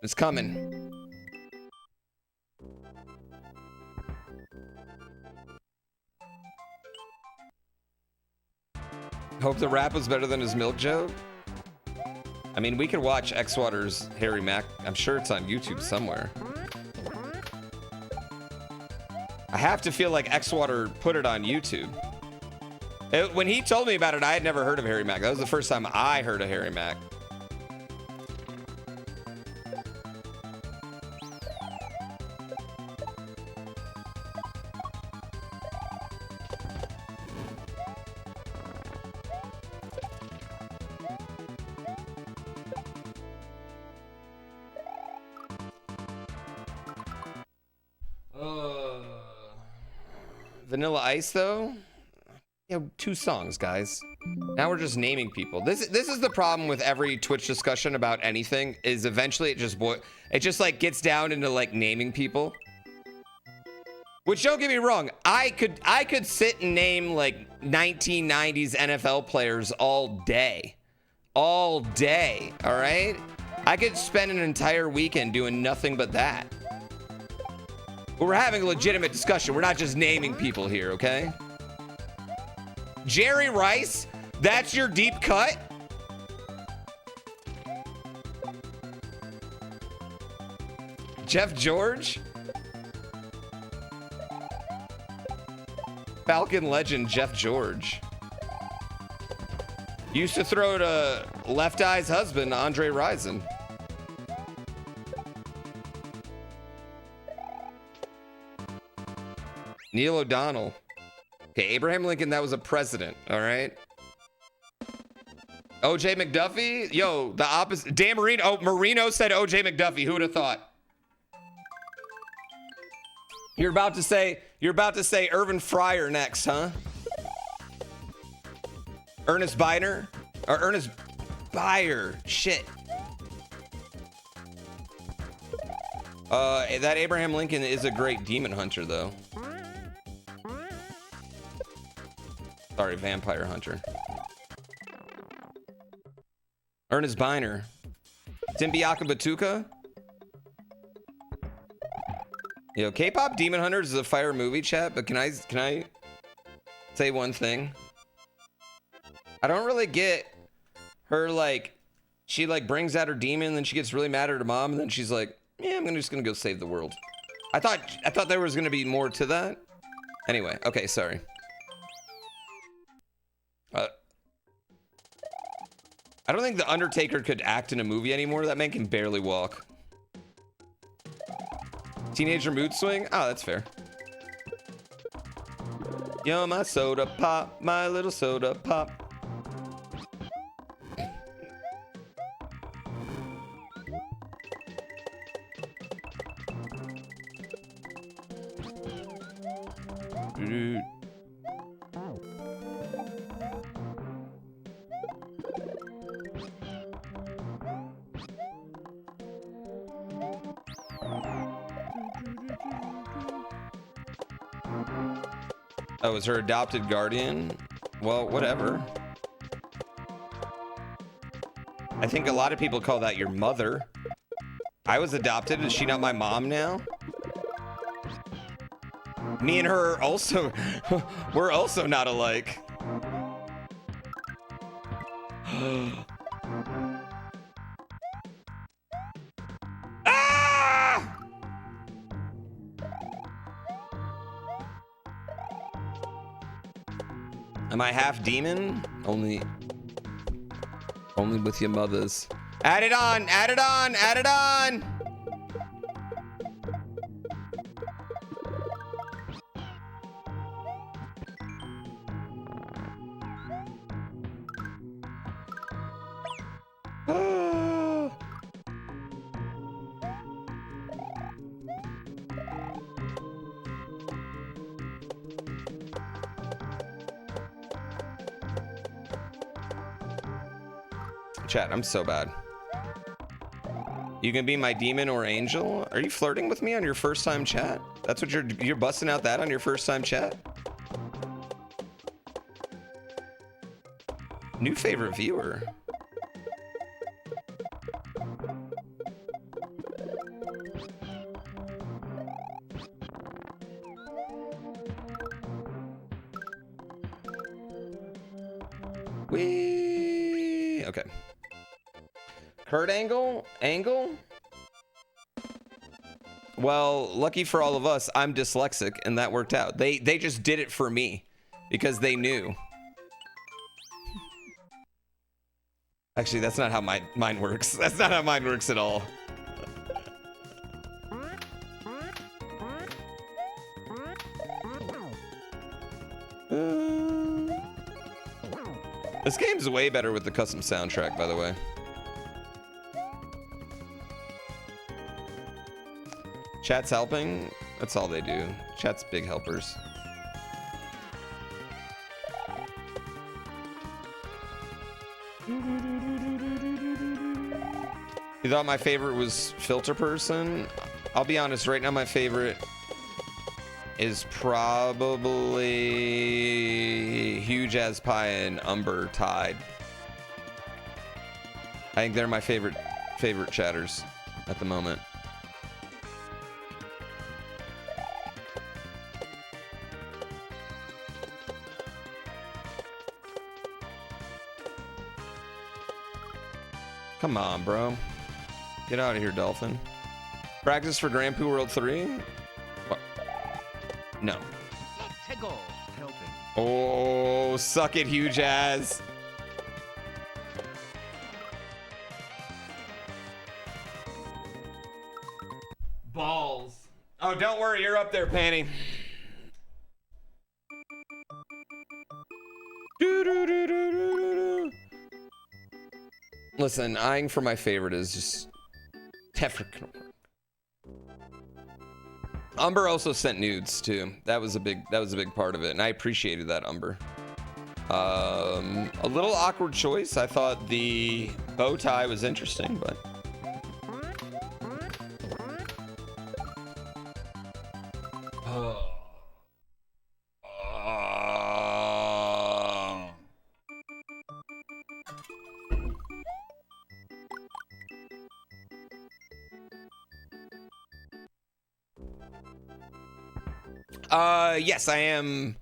It's coming. Hope the rap was better than his milk joke. I mean, we could watch Xwater's Harry Mack. I'm sure it's on YouTube somewhere. I have to feel like Xwater put it on YouTube. When he told me about it, I had never heard of Harry Mack. That was the first time I heard of Harry Mack. Vanilla Ice, though? You know, 2 songs, guys. Now we're just naming people. This is the problem with every Twitch discussion about anything, is eventually it just like gets down into like naming people. Which, don't get me wrong, I could sit and name like 1990s NFL players all day. All day, all right? I could spend an entire weekend doing nothing but that. But we're having a legitimate discussion. We're not just naming people here, okay? Jerry Rice, that's your deep cut? Jeff George? Falcon legend Jeff George. Used to throw to Left Eye's husband, Andre Rison. Neil O'Donnell. Okay, Abraham Lincoln, that was a president, all right? OJ McDuffie? Yo, the opposite. Dan Marino. Oh, Marino said OJ McDuffie. Who would have thought? You're about to say Irvin Fryer next, huh? Ernest Biner? Or Ernest Byer. Shit. That Abraham Lincoln is a great demon hunter, though. Sorry, vampire hunter. Ernest Biner. Timbiaka Batuka. Yo, K-pop Demon Hunters is a fire movie, chat, but can I say one thing? I don't really get her, like, she like brings out her demon and then she gets really mad at her mom and then she's like, yeah, I'm just gonna go save the world. I thought there was gonna be more to that. Anyway, okay, sorry. I don't think the Undertaker could act in a movie anymore. That man can barely walk. Teenager mood swing? Oh, that's fair. Yo, my soda pop, my little soda pop. Oh, is her adopted guardian? Well, whatever. I think a lot of people call that your mother. I was adopted. Is she not my mom now? Me and her are also, we're also not alike. Ah! Am I half demon? Only with your mothers. Add it on, add it on, add it on! Chat, I'm so bad. You can be my demon or angel? Are you flirting with me on your first time chat? That's what you're busting out that on your first time chat? New favorite viewer. Wee. Okay. Kurt Angle? Angle? Well, lucky for all of us, I'm dyslexic and that worked out. They just did it for me because they knew. Actually, that's not how mine works. That's not how mine works at all. This game's way better with the custom soundtrack, by the way. Chat's helping. That's all they do. Chat's big helpers. You thought my favorite was Filter Person? I'll be honest, right now my favorite is probably Huge as Pie and Umber tied. I think they're my favorite chatters at the moment. Come on, bro. Get out of here, Dolphin. Practice for GrandPooBear World 3? What? No. Let's go. Helping. Oh, suck it, Huge Ass. Balls. Oh, don't worry, you're up there, Panty. Listen, eyeing for my favorite is just never gonna work. Umber also sent nudes too. That was a big part of it, and I appreciated that, Umber. A little awkward choice. I thought the bow tie was interesting, but Yes, I am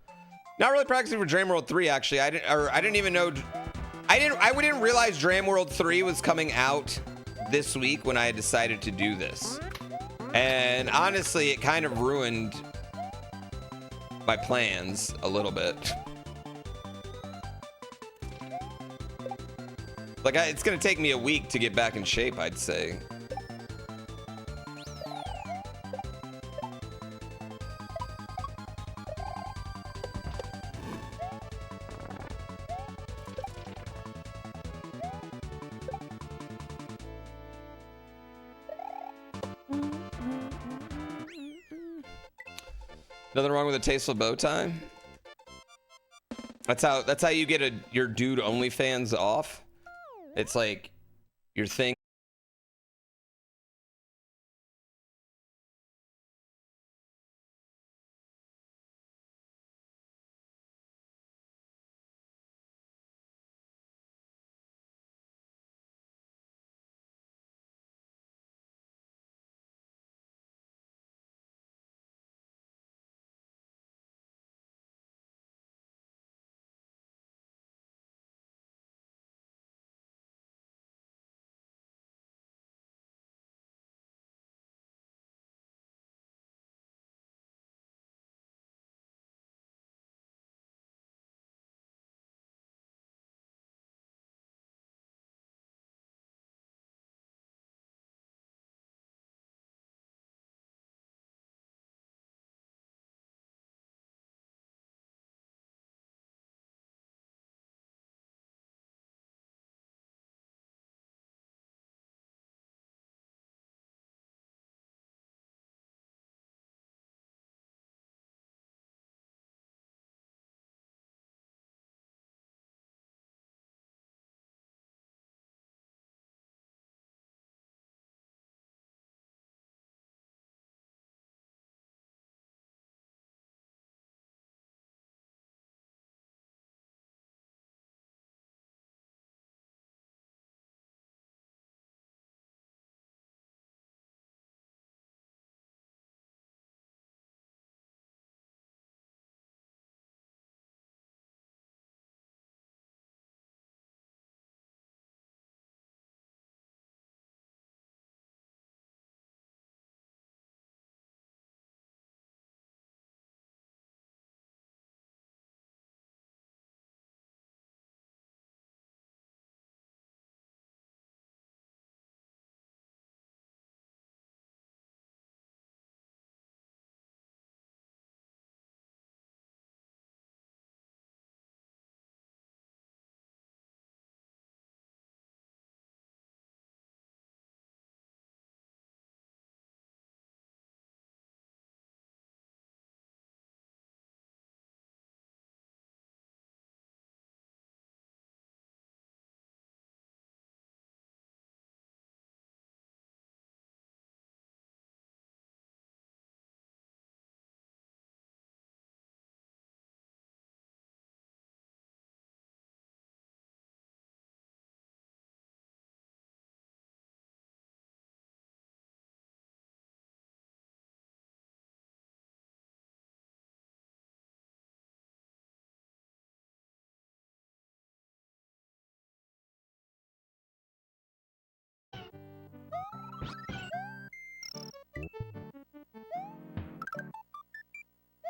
not really practicing for Dram World 3 actually. I didn't even know I didn't realize Dram World 3 was coming out this week when I decided to do this. And honestly, it kind of ruined my plans a little bit. Like, it's gonna take me a week to get back in shape, I'd say. Nothing wrong with a tasteful bow tie. That's how you get your dude OnlyFans off. It's like your thing.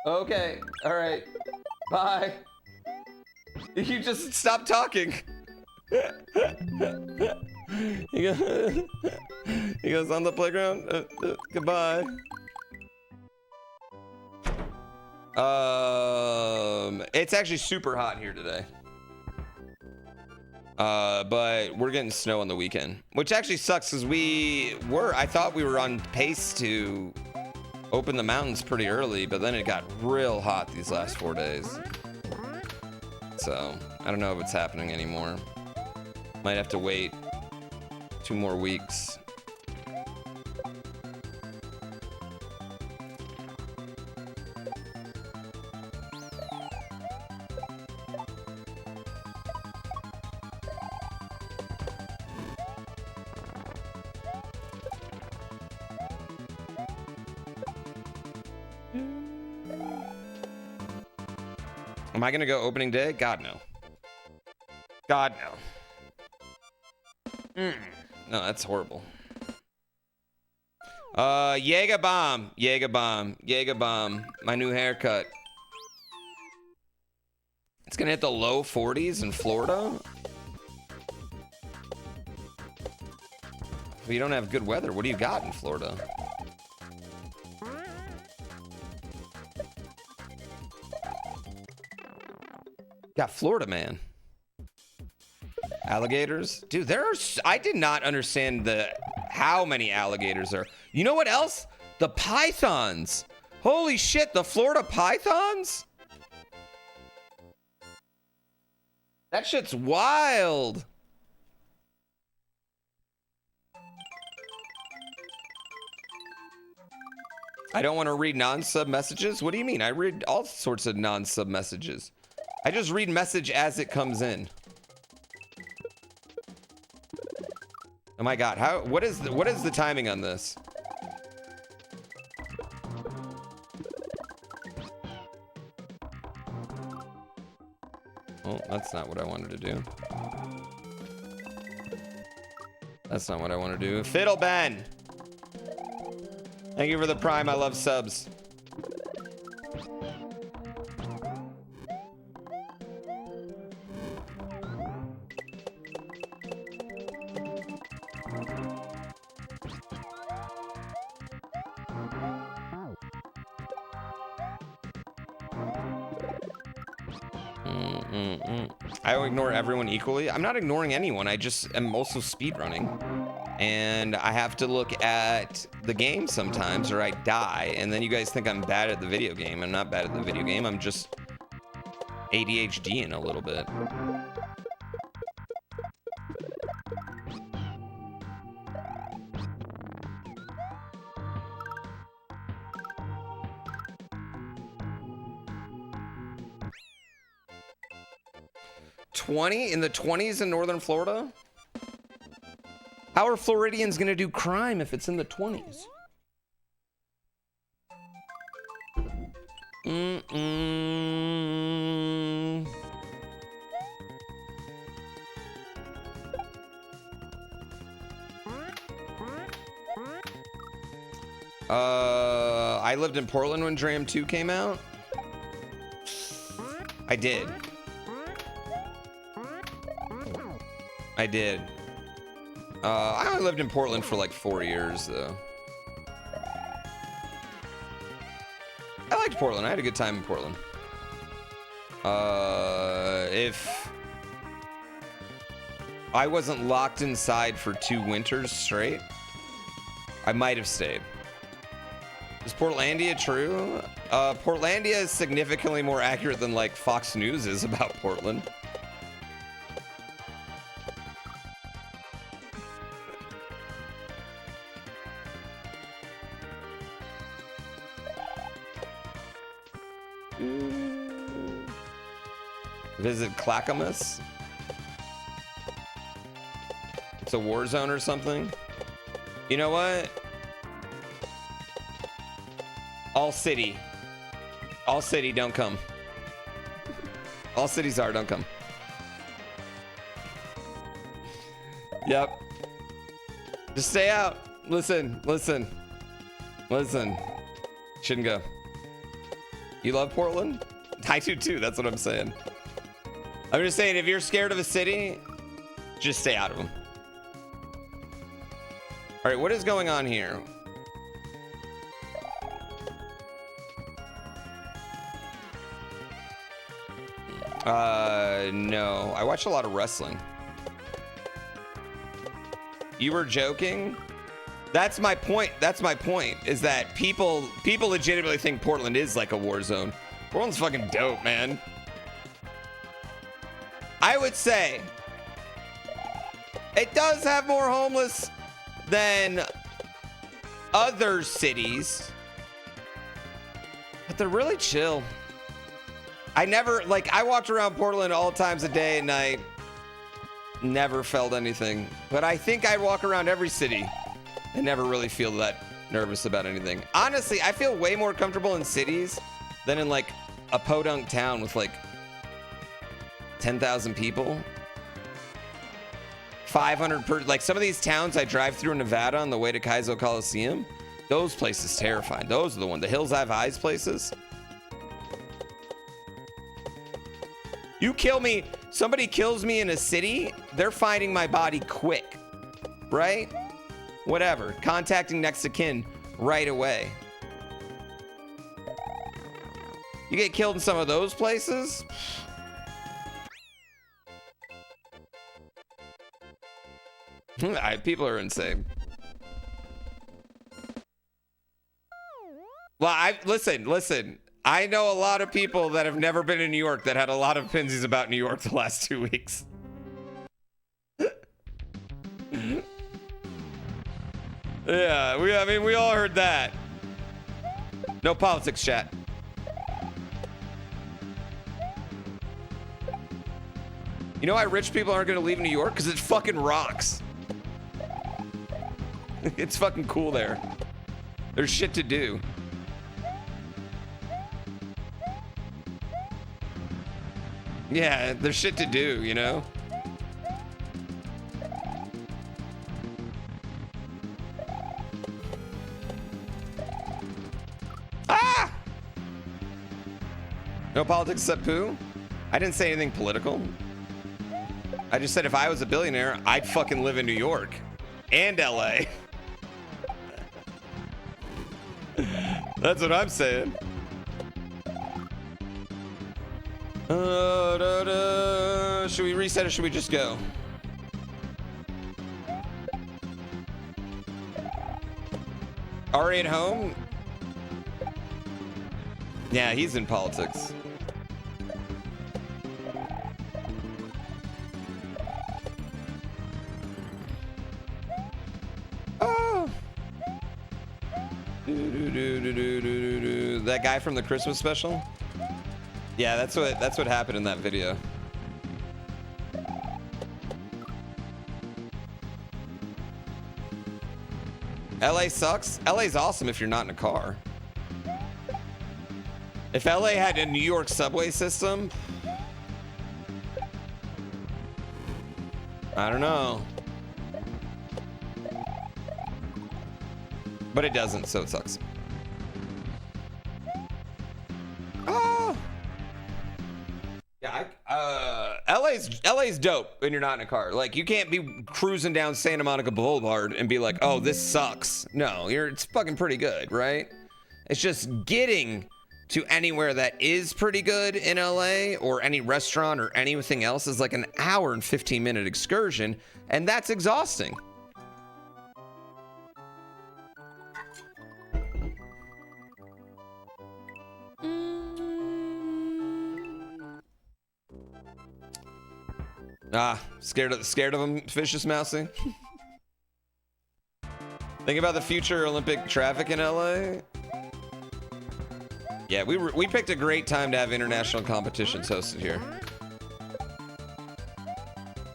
Okay, all right. Bye. You just stop talking. he goes on the playground. Goodbye. It's actually super hot here today. But we're getting snow on the weekend, which actually sucks because I thought we were on pace to open the mountains pretty early, but then it got real hot these last 4 days. So I don't know if it's happening anymore. Might have to wait 2 more weeks. Am I gonna go opening day? God, no. God, no. No, that's horrible. Jaeger bomb. Jaeger bomb. Jaeger bomb. My new haircut. It's gonna hit the low 40s in Florida. Well, you don't have good weather. What do you got in Florida? Got Florida, man. Alligators? Dude, there are... I did not understand how many alligators there are. You know what else? The pythons. Holy shit, the Florida pythons? That shit's wild. I don't want to read non-sub messages? What do you mean? I read all sorts of non-sub messages. I just read message as it comes in. Oh my god, what is the timing on this? Oh, that's not what I wanted to do. That's not what I want to do. Fiddle Ben! Thank you for the prime. I love subs. I ignore everyone equally. I'm not ignoring anyone. I just am also speedrunning. And I have to look at the game sometimes or I die. And then you guys think I'm bad at the video game. I'm not bad at the video game. I'm just ADHDing a little bit. In the 20s in northern Florida? How are Floridians gonna do crime if it's in the 20s? I lived in Portland when Dram 2 came out. I did. I only lived in Portland for like 4 years, though. I liked Portland. I had a good time in Portland. If I wasn't locked inside for 2 winters straight, I might have stayed. Is Portlandia true? Portlandia is significantly more accurate than like Fox News is about Portland. Visit Clackamas. It's a war zone or something. You know what? All city, don't come. All cities are, don't come. Yep. Just stay out. Listen. Shouldn't go. You love Portland? I do too, that's what I'm saying. I'm just saying, if you're scared of a city, just stay out of them. All right, what is going on here? No. I watch a lot of wrestling. You were joking? That's my point. Is that people legitimately think Portland is like a war zone. Portland's fucking dope, man. I would say it does have more homeless than other cities, but they're really chill. I walked around Portland all times of day and night, never felt anything. But I think I'd walk around every city and never really feel that nervous about anything. Honestly, I feel way more comfortable in cities than in like a podunk town with like 10,000 people. 500 per, like some of these towns I drive through in Nevada on the way to Kaizo Coliseum, those places terrifying. Those are the ones, the Hills Have Eyes places. You kill me, somebody kills me in a city, they're finding my body quick, right? Whatever, contacting next of kin right away. You get killed in some of those places? People are insane. Well, listen. I know a lot of people that have never been in New York that had a lot of opinions about New York the last 2 weeks. Yeah, I mean, we all heard that. No politics, chat. You know why rich people aren't gonna leave New York? Because it fucking rocks. It's fucking cool there. There's shit to do. Yeah, there's shit to do, you know? Ah! No politics except poo? I didn't say anything political. I just said if I was a billionaire, I'd fucking live in New York and LA. That's what I'm saying. Should we reset or should we just go? Ari at home? Yeah, he's in politics. Oh. That guy from the Christmas special? Yeah, that's what happened in that video. LA sucks. LA's awesome if you're not in a car. If LA had a New York subway system, I don't know. But it doesn't, so it sucks. Oh. Yeah, LA's dope when you're not in a car. Like, you can't be cruising down Santa Monica Boulevard and be like, oh, this sucks. No, it's fucking pretty good, right? It's just getting to anywhere that is pretty good in LA, or any restaurant or anything else, is like an hour and 15-minute excursion, and that's exhausting. Scared of him, vicious mousy. Think about the future Olympic traffic in LA. Yeah, we picked a great time to have international competitions hosted here.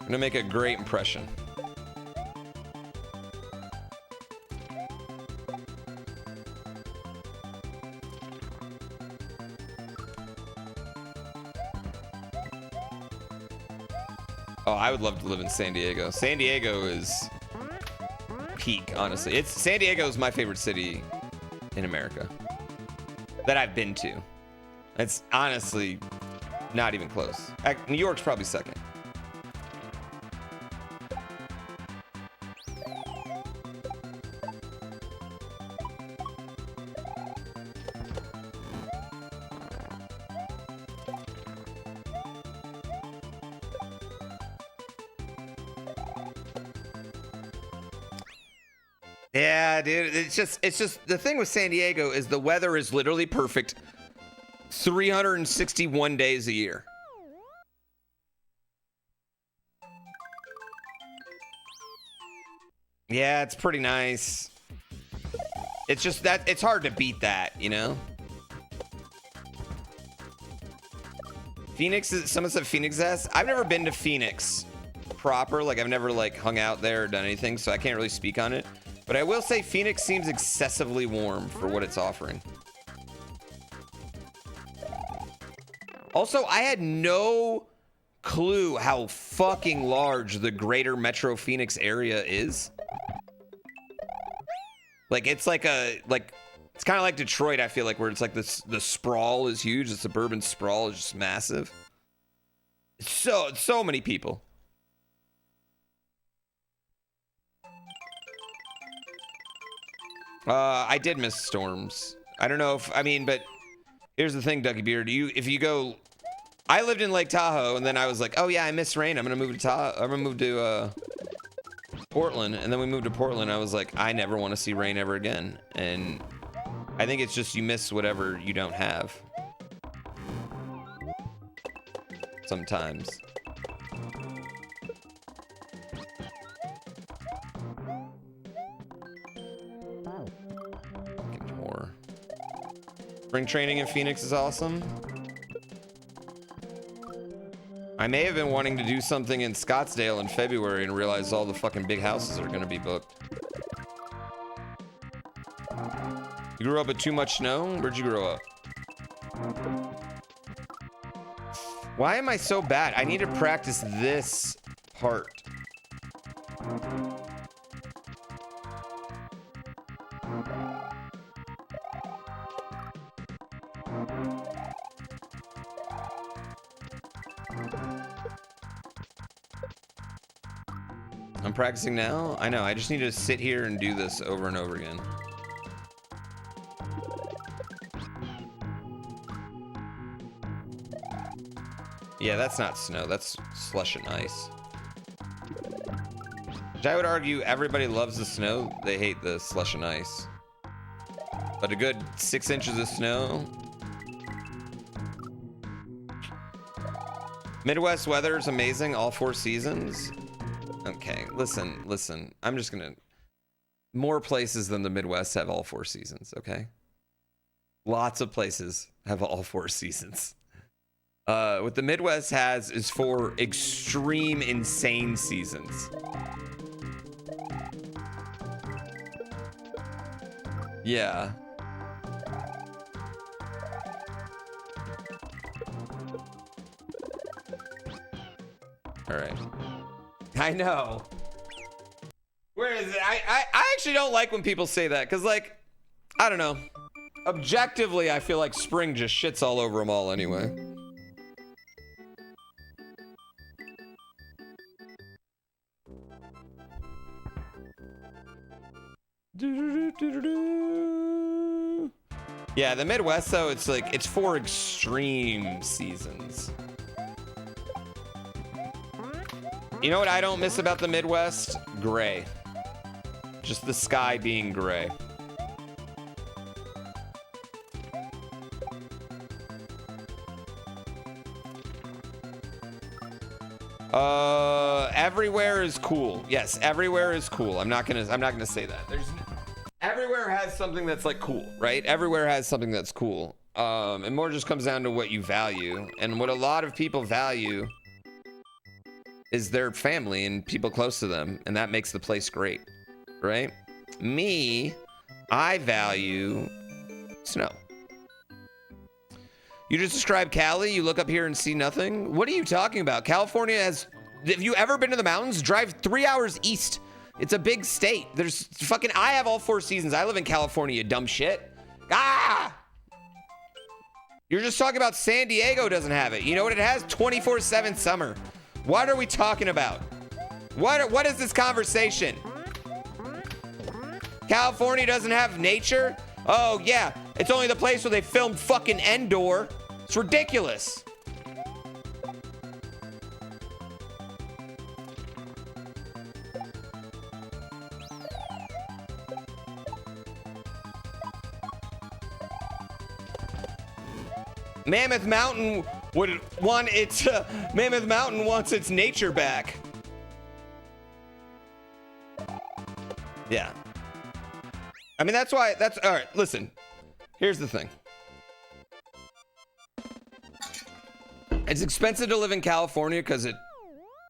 Gonna make a great impression. Oh, I would love to live in San Diego. San Diego is peak, honestly. San Diego is my favorite city in America that I've been to. It's honestly not even close. New York's probably second. Yeah, dude, it's just the thing with San Diego is the weather is literally perfect 361 days a year. Yeah, it's pretty nice. It's just that it's hard to beat that, you know? Phoenix is, someone said Phoenix S. I've never been to Phoenix proper. Like, I've never like hung out there or done anything, so I can't really speak on it. But I will say Phoenix seems excessively warm for what it's offering. Also, I had no clue how fucking large the greater Metro Phoenix area is. Like, it's like it's kind of like Detroit, I feel like, where it's like the sprawl is huge. The suburban sprawl is just massive. So many people. I did miss storms. I don't know if, I mean, but here's the thing, Ducky Beard. If you go, I lived in Lake Tahoe, and then I was like, oh yeah, I miss rain. I'm gonna move to Tahoe. I'm gonna move to Portland, and then we moved to Portland. I was like, I never want to see rain ever again. And I think it's just you miss whatever you don't have. Sometimes. Spring training in Phoenix is awesome. I may have been wanting to do something in Scottsdale in February and realize all the fucking big houses are gonna be booked. You grew up with too much snow? Where'd you grow up? Why am I so bad? I need to practice this part. I'm practicing now? I know, I just need to sit here and do this over and over again. Yeah, that's not snow, that's slush and ice. Which I would argue everybody loves the snow, they hate the slush and ice. But a good 6 inches of snow. Midwest weather is amazing, all 4 seasons. Okay, listen. I'm just gonna... More places than the Midwest have all 4 seasons, okay? Lots of places have all 4 seasons. What the Midwest has is 4 extreme, insane seasons. Yeah. All right. I know. Where is it? I actually don't like when people say that, because, like, I don't know. Objectively, I feel like spring just shits all over them all anyway. Yeah, the Midwest, though, it's like, it's 4 extreme seasons. You know what I don't miss about the Midwest? Gray. Just the sky being gray. Everywhere is cool. Yes, everywhere is cool. I'm not gonna say that. Everywhere has something that's like cool, right? Everywhere has something that's cool. And more just comes down to what you value. And what a lot of people value is their family and people close to them, and that makes the place great, right? Me, I value snow. You just described Cali, you look up here and see nothing? What are you talking about? California has, have you ever been to the mountains? Drive 3 hours east. It's a big state. There's fucking, I have all 4 seasons. I live in California, you dumb shit. Ah! You're just talking about San Diego doesn't have it. You know what it has? 24/7 summer. What are we talking about? What is this conversation? California doesn't have nature? Oh yeah, it's only the place where they filmed fucking Endor. It's ridiculous. Mammoth Mountain would want its Mammoth Mountain wants its nature back. Yeah. I mean, that's why, that's all right. Listen, here's the thing. It's expensive to live in California because it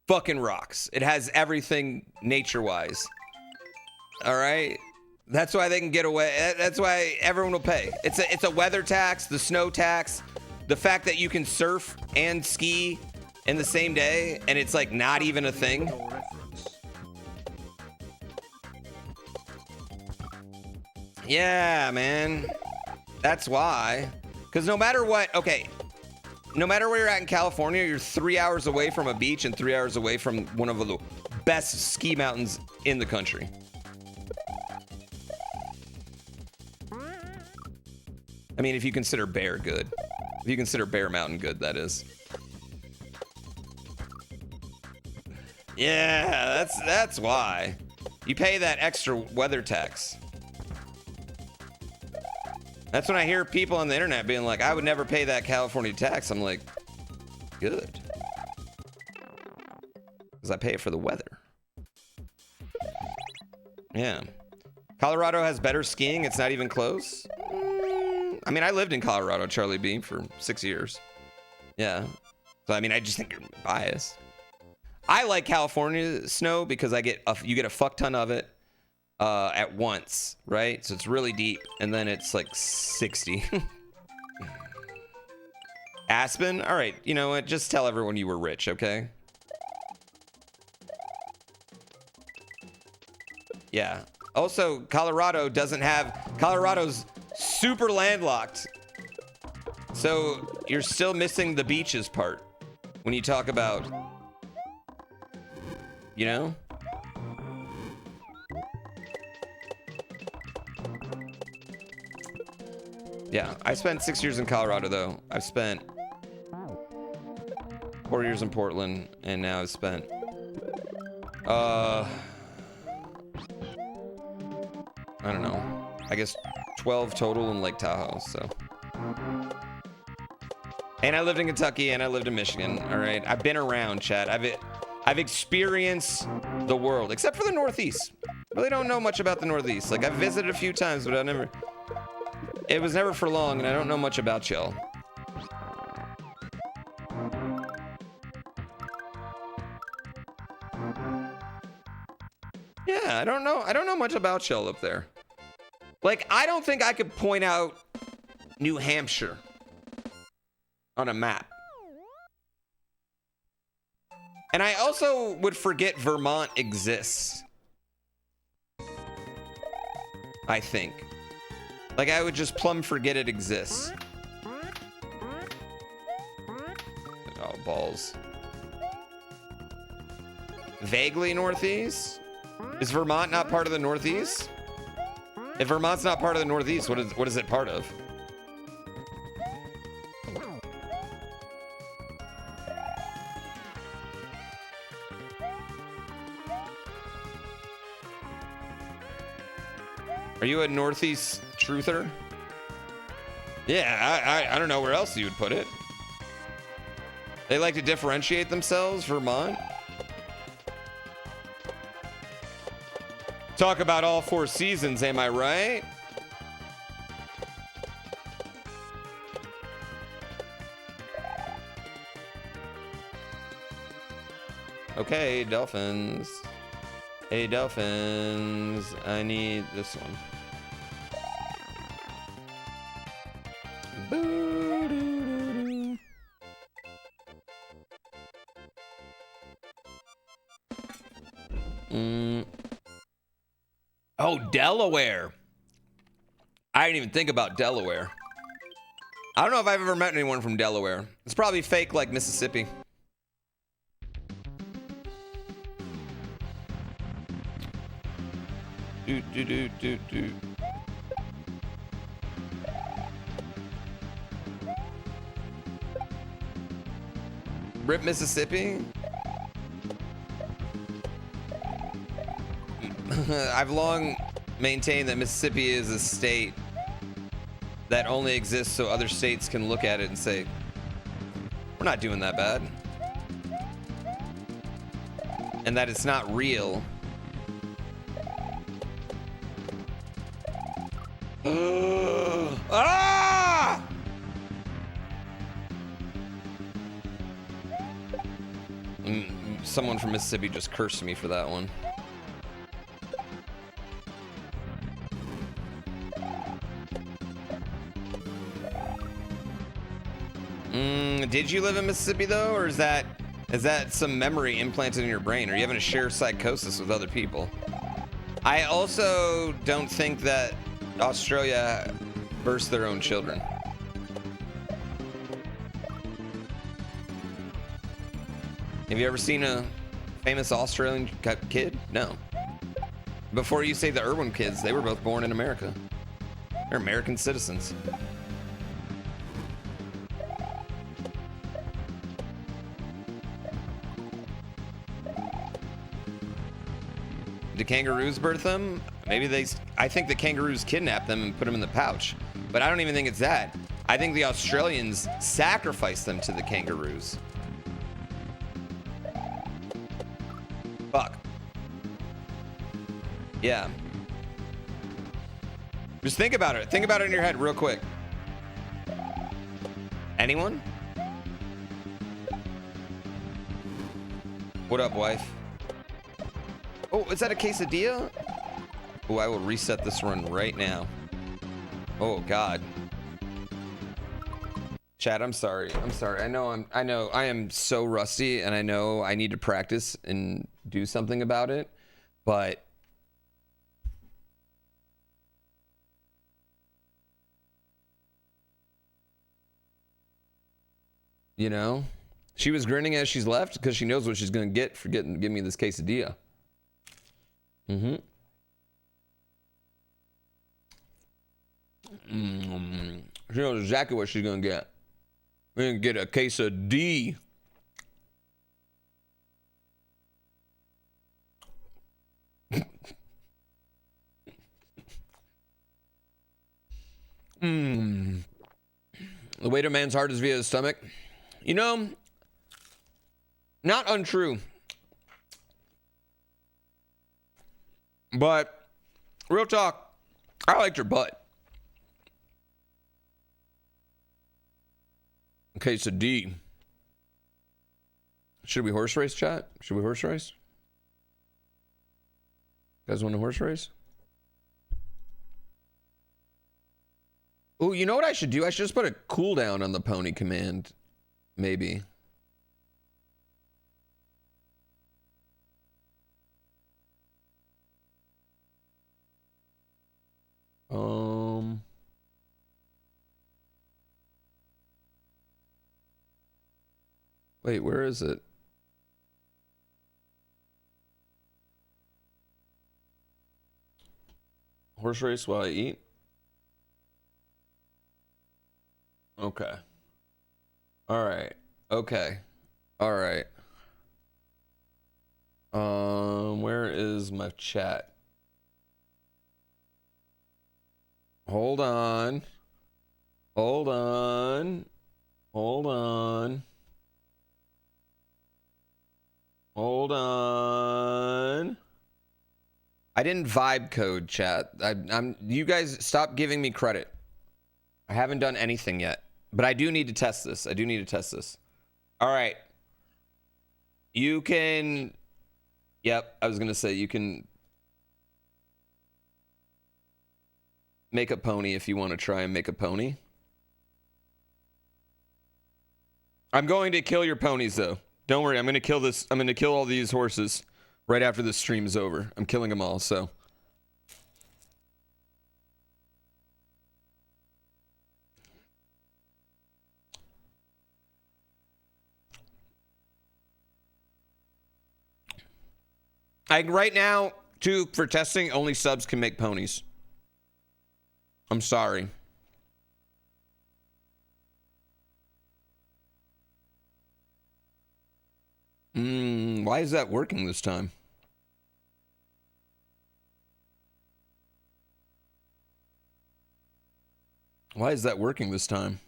fucking rocks. It has everything nature-wise. All right. That's why they can get away. That's why everyone will pay. It's a weather tax, the snow tax, the fact that you can surf and ski in the same day, and it's like not even a thing. Yeah, man. That's why. Because no matter what, okay, no matter where you're at in California, you're 3 hours away from a beach and 3 hours away from one of the best ski mountains in the country. I mean, if you consider Bear good. If you consider Bear Mountain good, that is. Yeah, that's why. You pay that extra weather tax. That's when I hear people on the internet being like, I would never pay that California tax. I'm like, good. Because I pay it for the weather. Yeah. Colorado has better skiing. It's not even close. I mean, I lived in Colorado, Charlie B, for 6 years. Yeah. So, I mean, I just think you're biased. I like California snow because you get a fuck ton of it at once, right? So it's really deep, and then it's like 60. Aspen? All right, you know what? Just tell everyone you were rich, okay? Yeah. Also, Colorado's super landlocked. So you're still missing the beaches part when you talk about, you know? Yeah, I spent 6 years in Colorado though. I've spent 4 years in Portland, and now I've spent I don't know, I guess 12 total in Lake Tahoe, so. And I lived in Kentucky, and I lived in Michigan, all right? I've been around, chat. I've experienced the world, except for the Northeast. Really don't know much about the Northeast. Like, I've visited a few times, but it was never for long, and I don't know much about y'all. Yeah, I don't know much about y'all up there. Like, I don't think I could point out New Hampshire on a map. And I also would forget Vermont exists. I think. Like, I would just plumb forget it exists. Oh, balls. Vaguely Northeast? Is Vermont not part of the Northeast? If Vermont's not part of the Northeast, what is it part of? Are you a Northeast truther? Yeah, I don't know where else you would put it. They like to differentiate themselves, Vermont. Talk about all 4 seasons, am I right? Okay, dolphins. Hey, dolphins. I need this one. Boo-doo-doo-doo. Oh, Delaware. I didn't even think about Delaware. I don't know if I've ever met anyone from Delaware. It's probably fake like Mississippi. Do. Rip Mississippi? I've long maintained that Mississippi is a state that only exists so other states can look at it and say, we're not doing that bad. And that it's not real. Ah! Someone from Mississippi just cursed me for that one. Did you live in Mississippi though, or is that Is that some memory implanted in your brain? Are you having a shared psychosis with other people? I also don't think that Australia births their own children. Have you ever seen a famous Australian kid? No. Before you say the Irwin kids, they were both born in America. They're American citizens. Do kangaroos birth them? Maybe they... I think the kangaroos kidnapped them and put them in the pouch. But I don't even think it's that. I think the Australians sacrificed them to the kangaroos. Fuck. Yeah. Just think about it. Think about it in your head real quick. Anyone? What up, wife? Oh, is that a quesadilla? Oh, I will reset this run right now. Oh, God. Chat, I'm sorry. I'm sorry. I know I am so rusty, and I know I need to practice and do something about it, but you know, she was grinning as she's left because she knows what she's gonna get for give me this quesadilla. Mm-hmm. She knows exactly what she's gonna get. We're gonna get a case of D. The way to a man's heart is via his stomach. You know, not untrue. But real talk, I liked your butt. Okay, so D. Should we horse race, chat? Should we horse race? You guys want to horse race? Oh, you know what I should do? I should just put a cooldown on the pony command. Maybe. Wait, where is it? Horse race while I eat? Okay. All right. Okay. All right. Where is my chat? Hold on. Hold on. Hold on. Hold on. I didn't vibe code, chat. You guys stop giving me credit. I haven't done anything yet, but I do need to test this. I do need to test this. All right. You can... Yep, I was going to say you can make a pony if you want to try and make a pony. I'm going to kill your ponies, though. Don't worry, I'm going to kill this. I'm going to kill all these horses right after this stream is over. I'm killing them all, so... right now, too, for testing, only subs can make ponies. I'm sorry. Why is that working this time? Why is that working this time?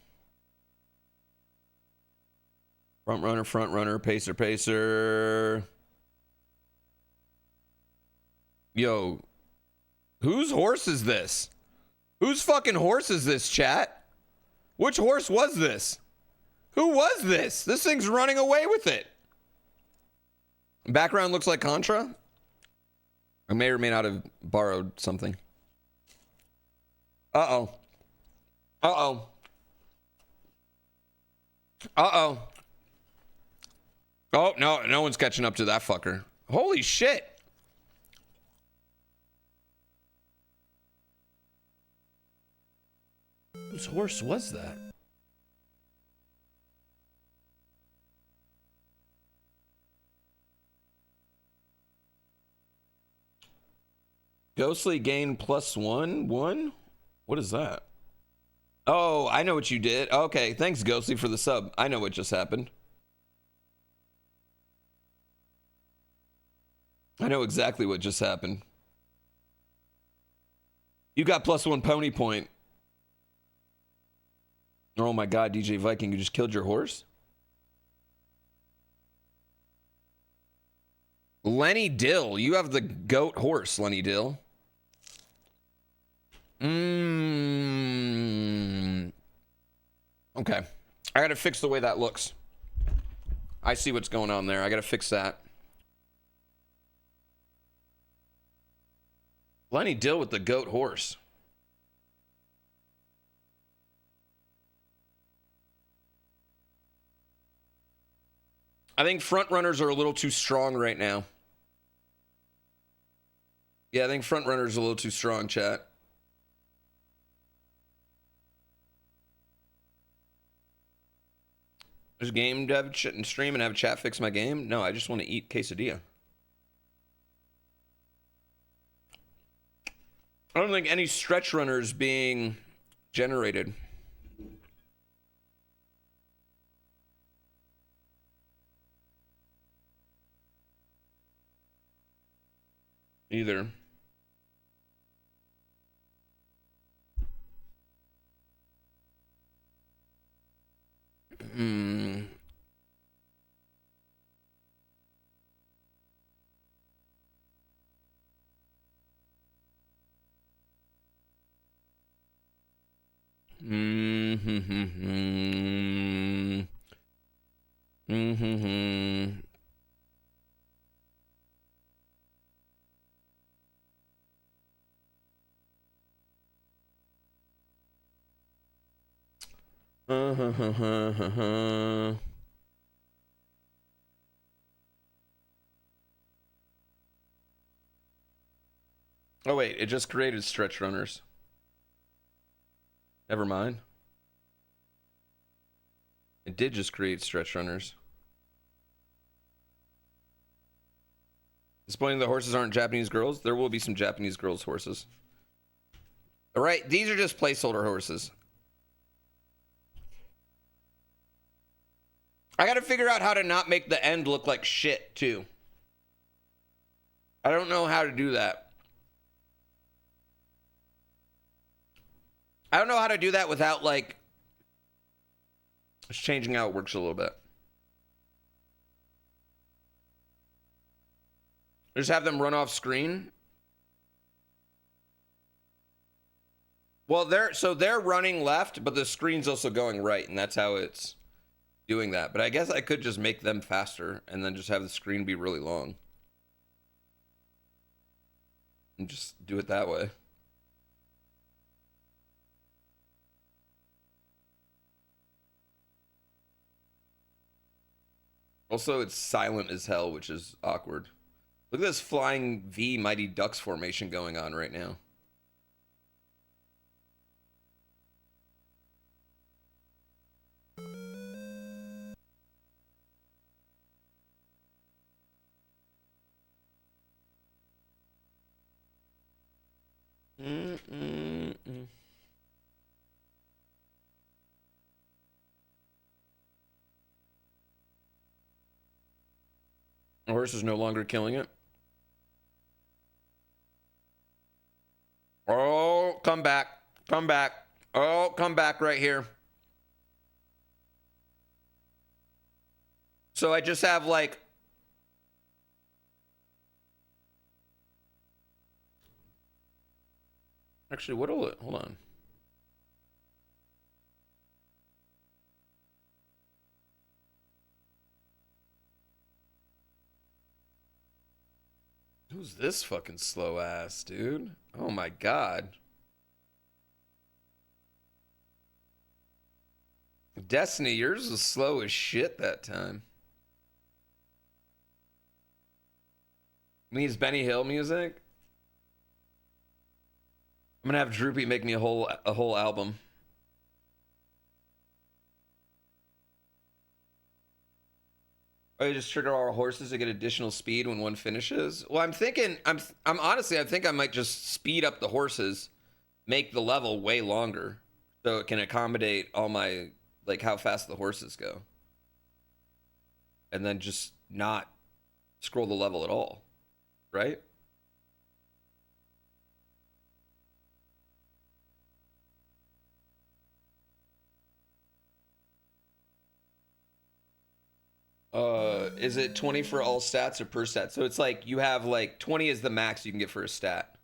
Front runner, pacer, pacer. Yo, whose horse is this? Whose fucking horse is this, chat? Which horse was this? Who was this? This thing's running away with it. Background looks like Contra. I may or may not have borrowed something. Uh-oh. Uh-oh. Uh-oh. Oh, no, no one's catching up to that fucker. Holy shit. Whose horse was that? Ghostly gain +1? What is that? Oh, I know what you did. Okay, thanks, Ghostly, for the sub. I know what just happened. I know exactly what just happened. You got +1 pony point. Oh my god, DJ Viking, you just killed your horse? Lenny Dill, you have the goat horse, Lenny Dill. Okay. I gotta fix the way that looks. I see what's going on there. I gotta fix that. Lenny Dill with the goat horse. I think front runners are a little too strong right now. Yeah, I think front runners are a little too strong, chat. There's a game to have a stream and have a chat fix my game? No, I just want to eat quesadilla. I don't think any stretch runners being generated. Either. Oh wait, it just created stretch runners. Never mind. It did just create stretch runners. Disappointing the horses aren't Japanese girls. There will be some Japanese girls' horses. All right, these are just placeholder horses. I gotta figure out how to not make the end look like shit, too. I don't know how to do that. I don't know how to do that without, like, just changing how it works a little bit. Just have them run off screen. Well, they're running left, but the screen's also going right, and that's how it's doing that. But I guess I could just make them faster and then just have the screen be really long. And just do it that way. Also, it's silent as hell, which is awkward. Look at this flying V Mighty Ducks formation going on right now. The horse is no longer killing it. Oh, come back. Come back. Oh, come back right here. So I just have like... Actually, what'll it... Hold on. Who's this fucking slow ass, dude? Oh my god. Destiny, yours was slow as shit that time. Needs Benny Hill music. I'm gonna have Droopy make me a whole album. Or you just trigger all our horses to get additional speed when one finishes. Well, I'm thinking, I'm honestly, I think I might just speed up the horses, make the level way longer, so it can accommodate all my, like, how fast the horses go, and then just not scroll the level at all, right? Is it 20 for all stats or per stat? So it's like you have like 20 is the max you can get for a stat.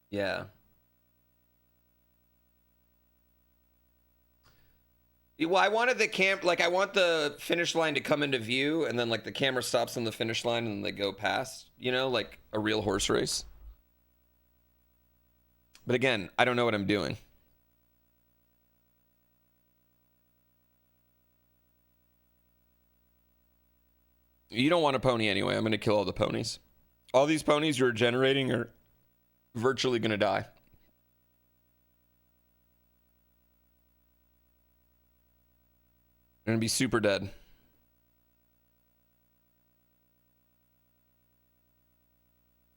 Yeah. Well, I wanted the like I want the finish line to come into view, and then like the camera stops on the finish line and they go past, you know, like a real horse race. But again, I don't know what I'm doing. You don't want a pony anyway. I'm going to kill all the ponies. All these ponies you're generating are virtually going to die. They're going to be super dead.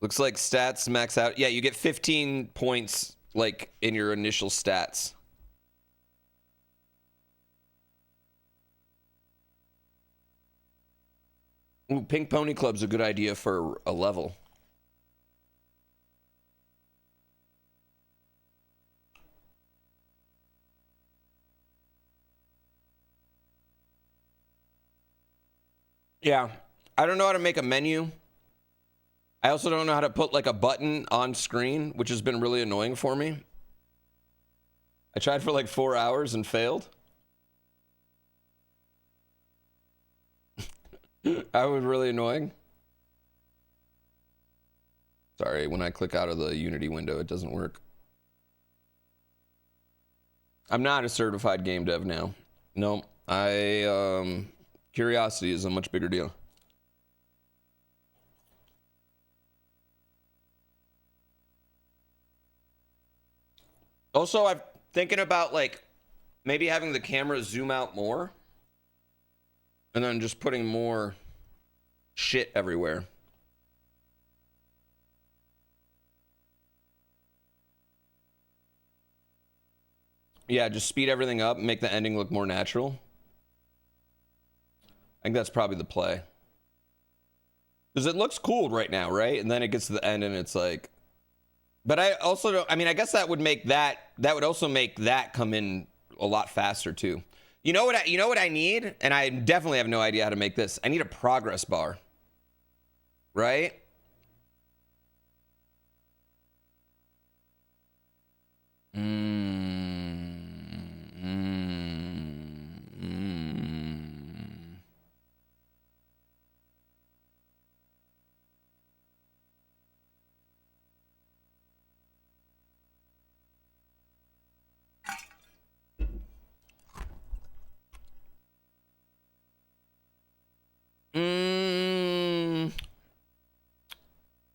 Looks like stats max out. Yeah, you get 15 points like in your initial stats. Ooh, Pink Pony Club's a good idea for a level. Yeah, I don't know how to make a menu. I also don't know how to put like a button on screen, which has been really annoying for me. I tried for like 4 hours and failed. That was really annoying. Sorry, when I click out of the Unity window, it doesn't work. I'm not a certified game dev now. No, curiosity is a much bigger deal. Also, I'm thinking about like maybe having the camera zoom out more and then just putting more shit everywhere. Yeah, just speed everything up and make the ending look more natural. I think that's probably the play. Because it looks cool right now, right? And then it gets to the end and it's like... But I also don't... I mean, I guess that would make that... That would also make that come in a lot faster, too. You know what I need? And I definitely have no idea how to make this. I need a progress bar. Right?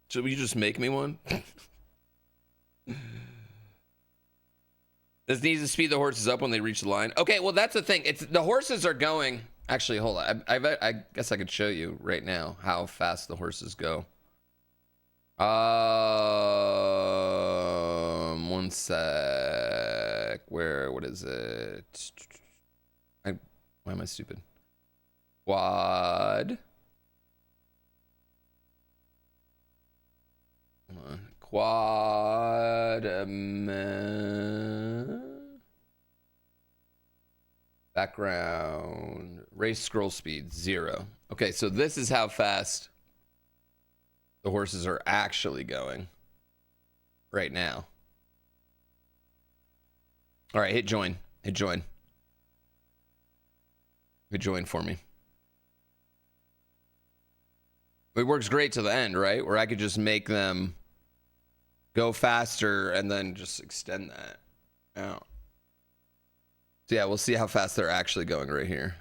Should we just make me one? This needs to speed the horses up when they reach the line. Okay, well, that's the thing. It's the horses are going... Actually, hold on. I guess I could show you right now how fast the horses go. One sec. What is it? Why am I stupid? Quad. Hold on. Quad. Background. Race scroll speed 0. Okay, so this is how fast the horses are actually going right now. All right, hit join. Hit join. Hit join for me. It works great to the end, right? Where I could just make them go faster and then just extend that out. So yeah, we'll see how fast they're actually going right here.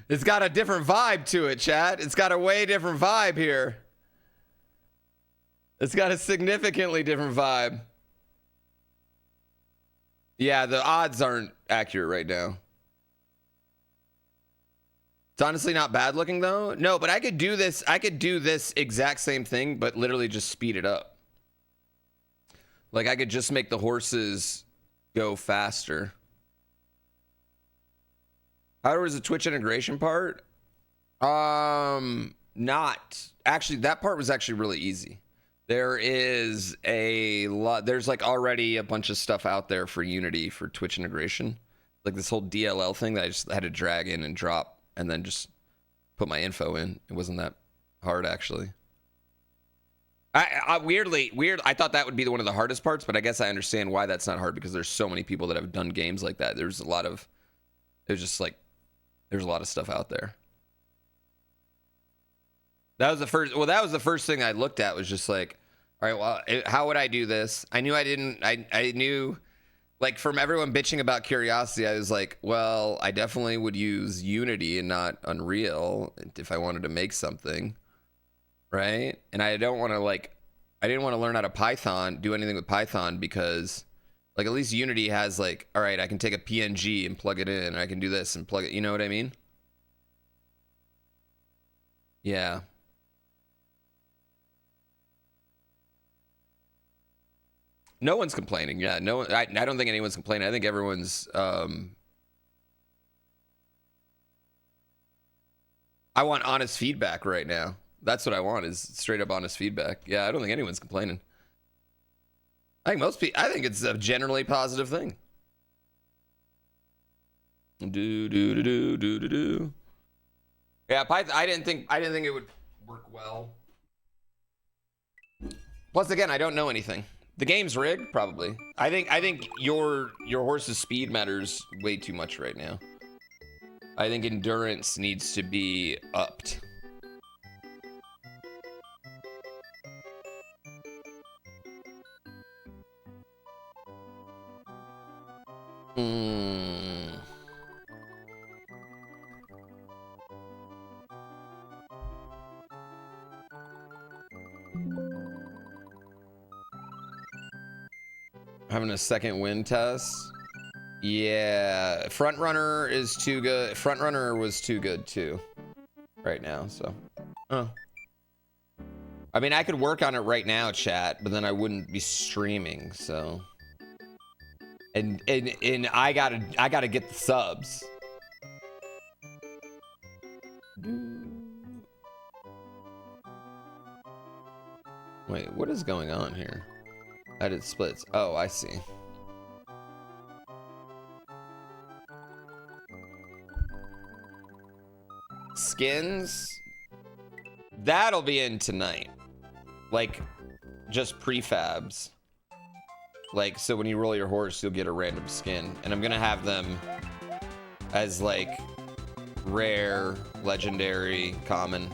It's got a different vibe to it, chat. It's got a way different vibe here. It's got a significantly different vibe. Yeah, the odds aren't accurate right now. It's honestly not bad looking though. No, but I could do this. I could do this exact same thing, but literally just speed it up. Like I could just make the horses go faster. How was the Twitch integration part? Not actually. That part was actually really easy. There is a lot. There's like already a bunch of stuff out there for Unity for Twitch integration. Like this whole DLL thing that I just had to drag in and drop and then just put my info in. It wasn't that hard actually. I thought that would be one of the hardest parts, but I guess I understand why that's not hard because there's so many people that have done games like that. There's a lot of stuff out there. That was the first thing I looked at was just like, all right, well, how would I do this? I knew like from everyone bitching about Curiosity, I was like, well, I definitely would use Unity and not Unreal if I wanted to make something, right? And I didn't want to learn how to Python, do anything with Python because like at least Unity has like, all right, I can take a PNG and plug it in, and I can do this and plug it, you know what I mean? Yeah. No one's complaining. Yeah, no one, I don't think anyone's complaining. I think everyone's I want honest feedback right now. That's what I want, is straight up honest feedback. Yeah, I don't think anyone's complaining. I think most people, I think it's a generally positive thing. Yeah, Python, I didn't think it would work well. Plus again, I don't know anything. The game's rigged, probably. I think your horse's speed matters way too much right now. I think endurance needs to be upped. Having a second wind test. Yeah, front runner is too good. Front runner was too good too right now, so I mean, I could work on it right now, chat, but then I wouldn't be streaming, so and I gotta get the subs. Wait, what is going on here? Edit splits. Oh, I see. Skins? That'll be in tonight. Like, just prefabs. Like, so when you roll your horse, you'll get a random skin. And I'm gonna have them as, like, rare, legendary, common.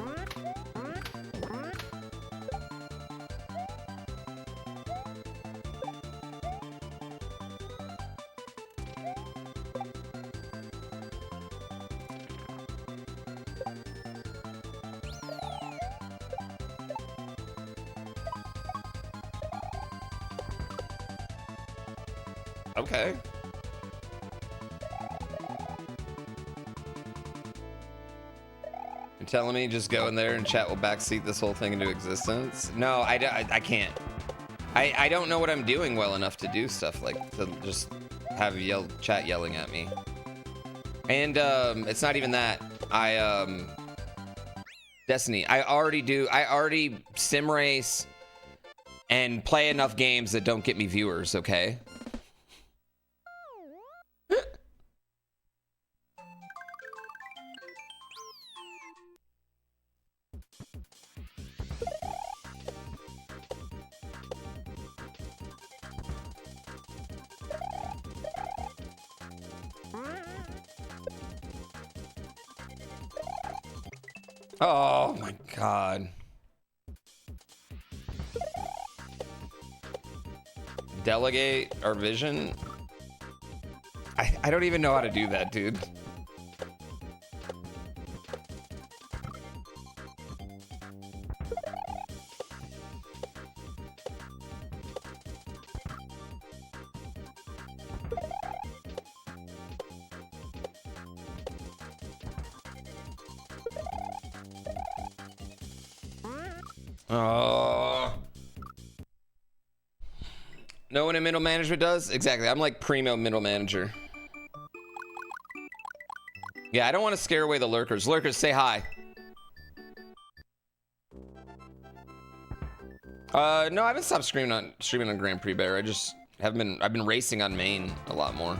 Okay. You're telling me just go in there and chat will backseat this whole thing into existence? No, I can't. I don't know what I'm doing well enough to do stuff like to just have chat yelling at me. And it's not even that. Destiny. I already sim race and play enough games that don't get me viewers, okay? Oh my god. Delegate our vision. I don't even know how to do that, dude. Oh. Know what a middle management does? Exactly. I'm like primo middle manager. Yeah, I don't want to scare away the lurkers. Lurkers, say hi. No, I haven't stopped streaming on GrandPooBear. I've been racing on main a lot more.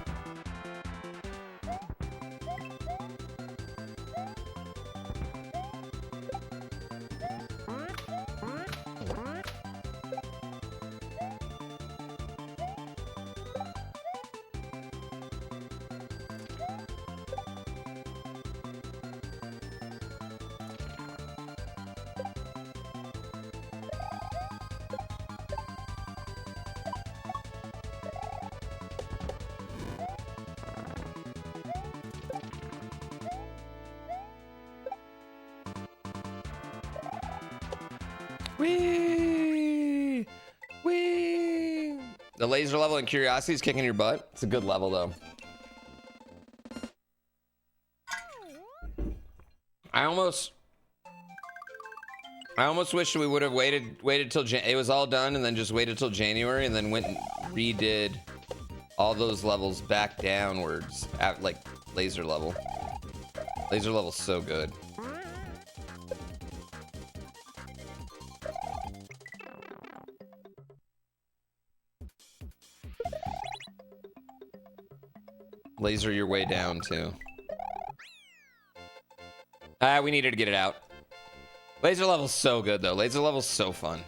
Whee! Whee! The laser level in Curiosity is kicking your butt. It's a good level, though. I almost wish we would have waited till it was all done and then just waited till January and then went and redid all those levels back downwards at like laser level. Laser level's so good. Laser your way down too. We needed to get it out. Laser level's so good though. Laser level's so fun.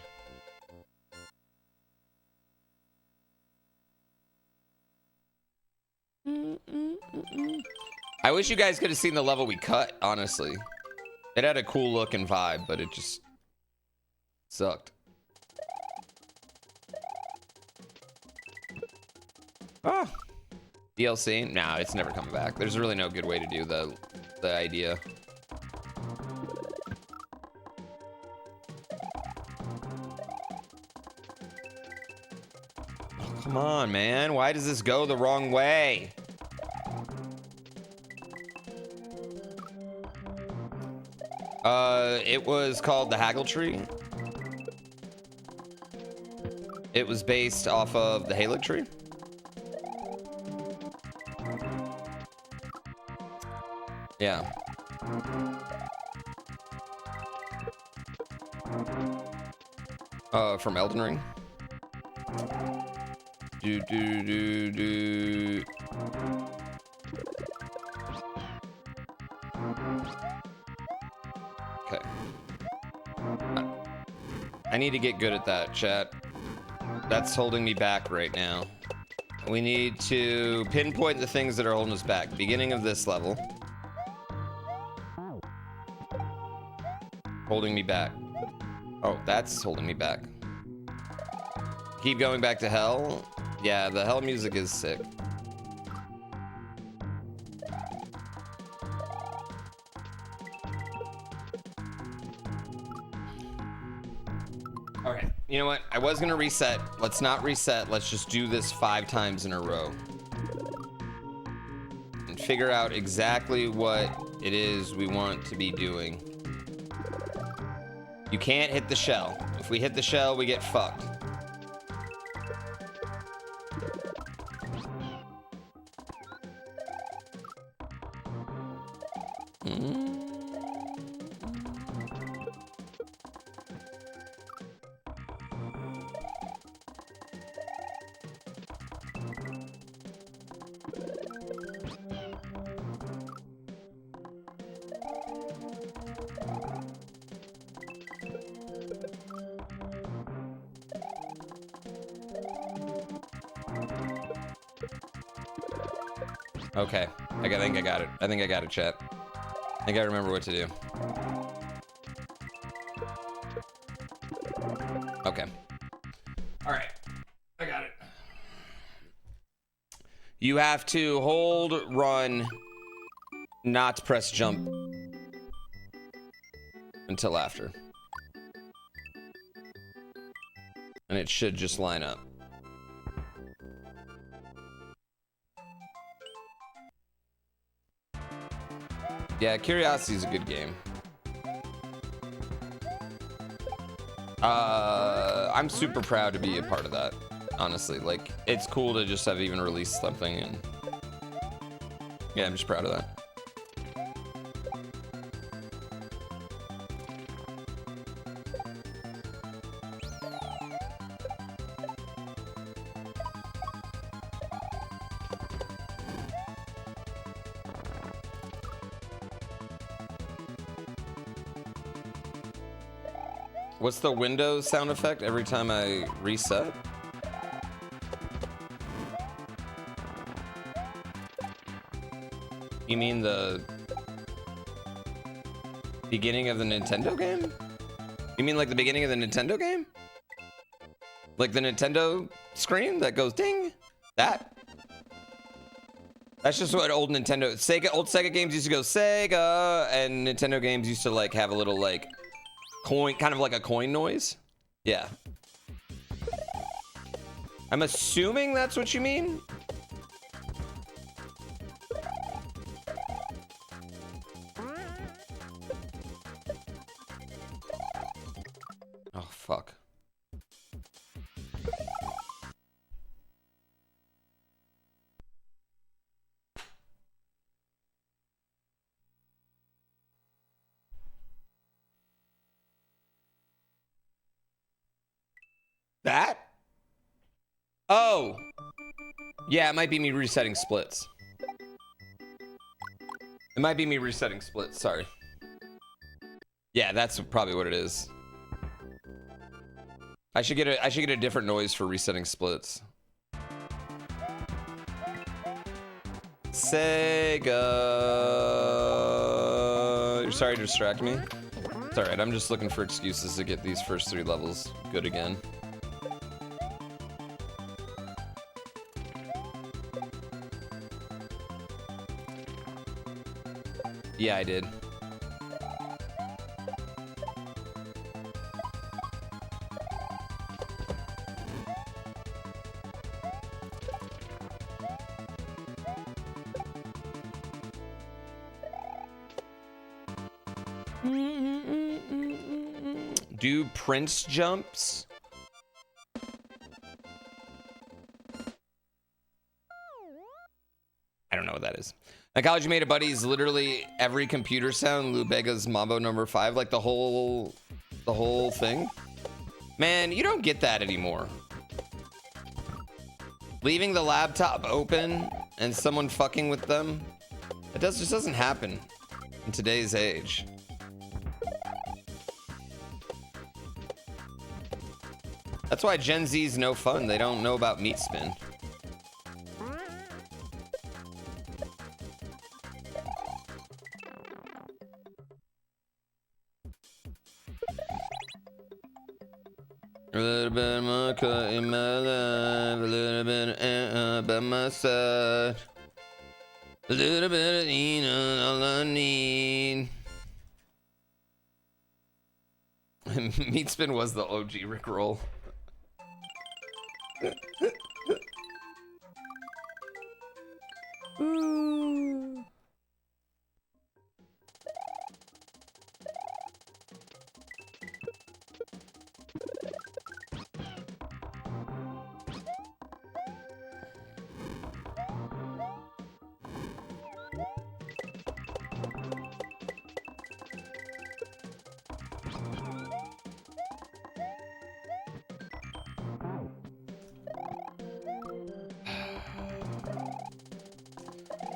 I wish you guys could have seen the level we cut, honestly. It had a cool look and vibe, but it just sucked. Oh. DLC? Nah, it's never coming back. There's really no good way to do the idea. Oh, come on, man. Why does this go the wrong way? It was called the Haggle Tree. It was based off of the Halig Tree. Yeah. From Elden Ring. Okay. I need to get good at that, chat. That's holding me back right now. We need to pinpoint the things that are holding us back. Beginning of this level. Holding me back. Oh, that's holding me back. Keep going back to hell. Yeah, the hell music is sick. Okay, you know what? I was gonna reset. Let's not reset. Let's just do this 5 times in a row. And figure out exactly what it is we want to be doing. You can't hit the shell. If we hit the shell, we get fucked. Okay, I think I got it. I think I got it, chat. I think I remember what to do. Okay. All right, I got it. You have to hold run, not press jump until after. And it should just line up. Yeah, Curiosity is a good game. I'm super proud to be a part of that, honestly. Like, it's cool to just have even released something, and yeah, I'm just proud of that. What's the Windows sound effect every time I reset? You mean the beginning of the Nintendo game? You mean like the beginning of the Nintendo game? Like the Nintendo screen that goes ding? That? That's just what old Nintendo, old Sega games used to go Sega, and Nintendo games used to like have a little like coin, kind of like a coin noise. Yeah. I'm assuming that's what you mean. Oh, fuck. That? Oh. Yeah, it might be me resetting splits. It might be me resetting splits, sorry. Yeah, that's probably what it is. I should get a different noise for resetting splits. Sega. You're sorry to distract me. It's alright, I'm just looking for excuses to get these first 3 levels good again. Yeah, I did. Do Prince jumps? I don't know what that is. My college mate a buddy is literally every computer sound Lou Bega's Mambo number 5, like the whole thing. Man, you don't get that anymore. Leaving the laptop open and someone fucking with them, just doesn't happen in today's age. That's why Gen Z's no fun. They don't know about meat spin. A little bit of mocha in my life, a little bit of by my side, a little bit of all I need. Meat spin was the OG Rickroll. Ooh.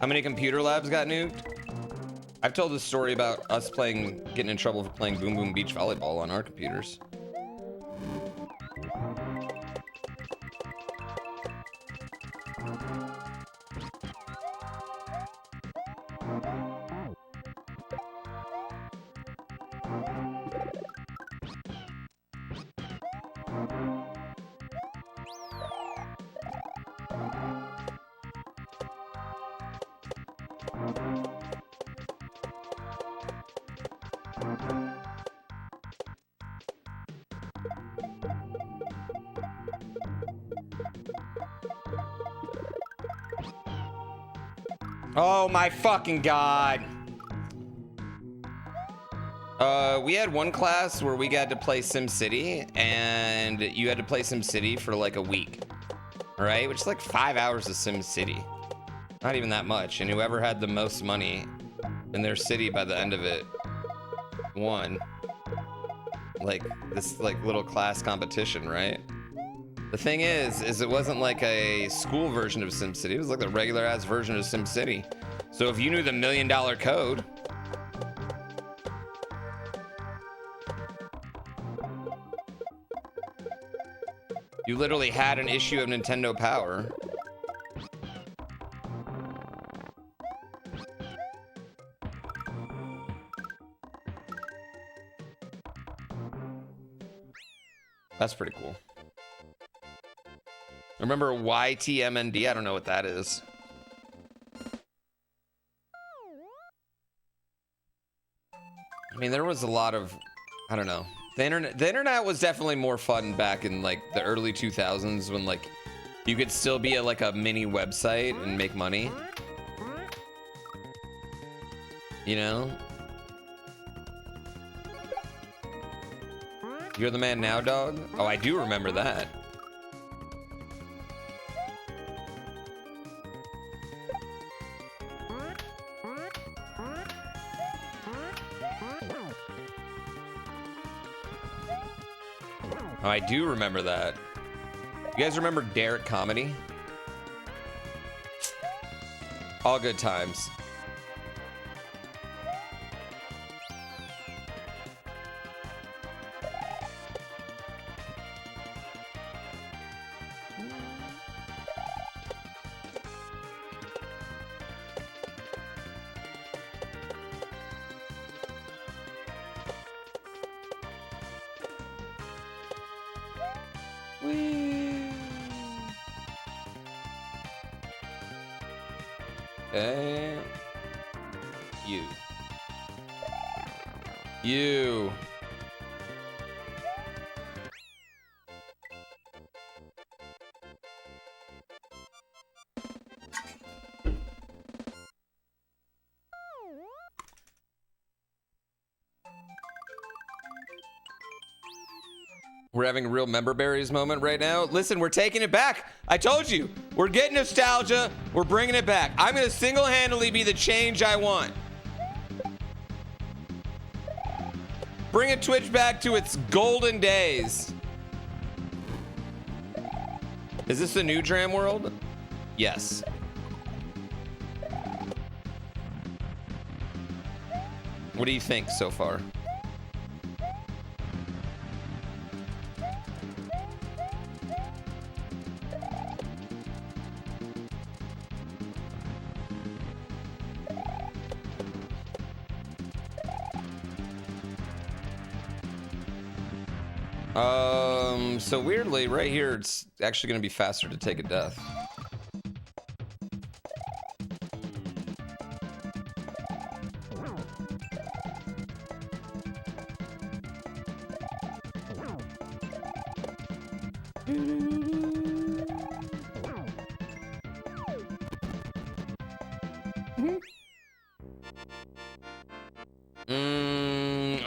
How many computer labs got nuked? I've told this story about us getting in trouble for playing Boom Boom Beach Volleyball on our computers. Oh my fucking god. We had one class where we got to play SimCity, and you had to play SimCity for like a week, right? Which is like 5 hours of SimCity. Not even that much. And whoever had the most money in their city by the end of it won. Like this like little class competition, right? The thing is it wasn't like a school version of SimCity. It was like the regular ass version of SimCity. So if you knew the $1 million code, you literally had an issue of Nintendo Power. That's pretty cool. Remember YTMND? I don't know what that is. I mean, there was a lot of, I don't know. The internet was definitely more fun back in like the early 2000s when like you could still be like a mini website and make money. You know? You're the man now, dog? Oh, I do remember that. Oh, I do remember that. You guys remember Derek Comedy? All good times. Okay. You. We're having a real member berries moment right now. Listen, we're taking it back. I told you, we're getting nostalgia. We're bringing it back. I'm going to single-handedly be the change I want. Bringing Twitch back to its golden days. Is this the new Dram world? Yes. What do you think so far? So weirdly, right here, it's actually going to be faster to take a death.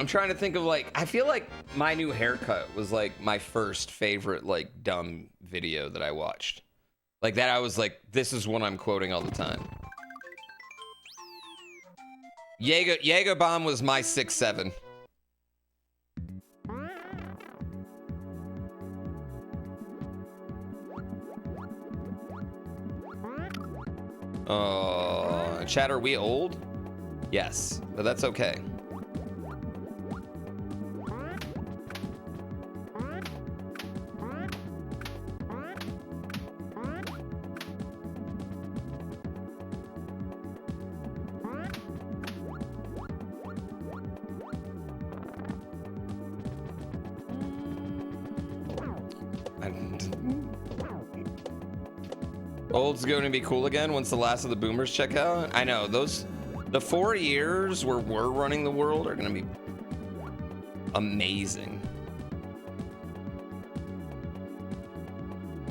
I'm trying to think of like, I feel like my new haircut was like my first favorite like dumb video that I watched. Like that I was like, this is what I'm quoting all the time. Jaeger Bomb was my 6'7". Chat, are we old? Yes, but that's okay. Old's going to be cool again once the last of the boomers check out. I know, the 4 years where we're running the world are going to be amazing.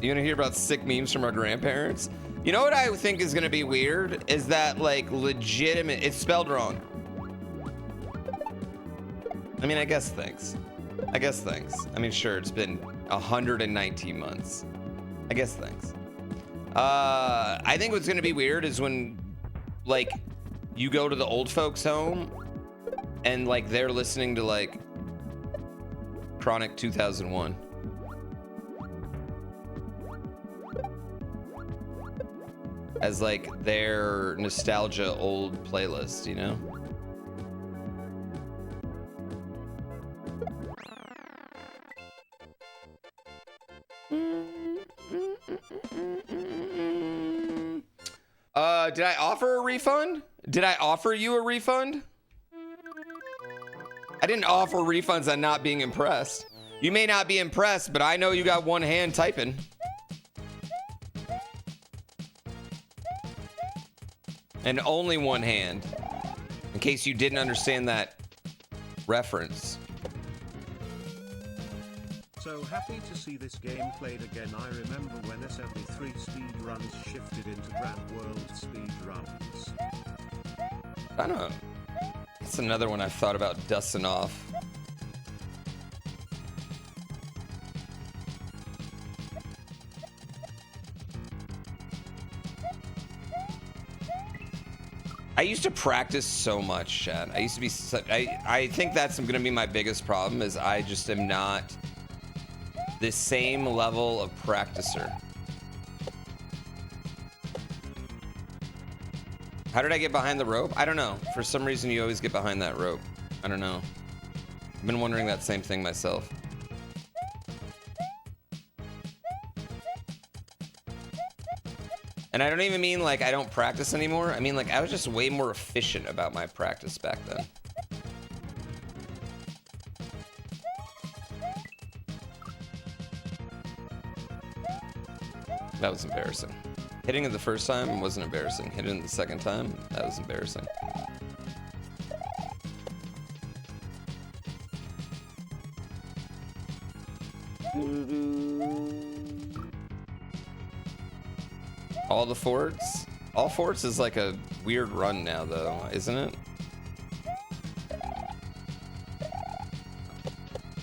You want to hear about sick memes from our grandparents? You know what I think is gonna be weird is that like legitimate. It's spelled wrong. I mean, I guess thanks. I mean, sure, it's been 119 months. I guess thanks. I think what's gonna be weird is when, like, you go to the old folks' home and like they're listening to like Chronic 2001. As like their nostalgia old playlist, you know? Did I offer a refund? Did I offer you a refund? I didn't offer refunds on not being impressed. You may not be impressed, but I know you got one hand typing. And only one hand. In case you didn't understand that reference. So happy to see this game played again. I remember when SMB3 speedruns shifted into Dram World speedruns. I don't know. That's another one I've thought about dusting off. I used to practice so much, Chad. I used to be such, I think that's gonna be my biggest problem is I just am not the same level of practicer. How did I get behind the rope? I don't know. For some reason, you always get behind that rope. I don't know. I've been wondering that same thing myself. And I don't even mean like I don't practice anymore. I mean like I was just way more efficient about my practice back then. That was embarrassing. Hitting it the first time wasn't embarrassing. Hitting it the second time, that was embarrassing. All the forts? All forts is like a weird run now though, isn't it?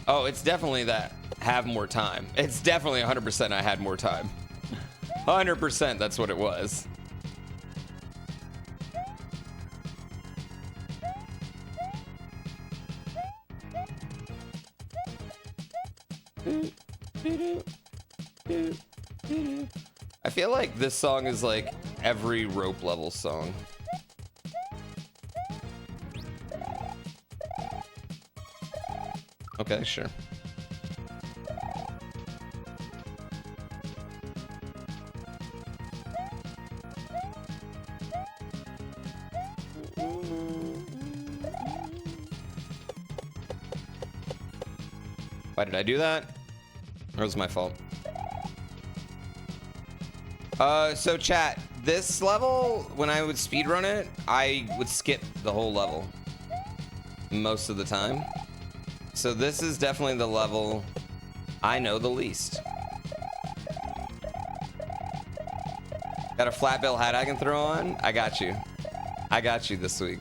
Oh, it's definitely that have more time. It's definitely 100% I had more time. 100% that's what it was. I feel like this song is like every rope level song. Okay, sure. Why did I do that? Or was it my fault? So chat, this level, when I would speedrun it, I would skip the whole level most of the time. So this is definitely the level I know the least. Got a flat bill hat I can throw on? I got you. I got you this week.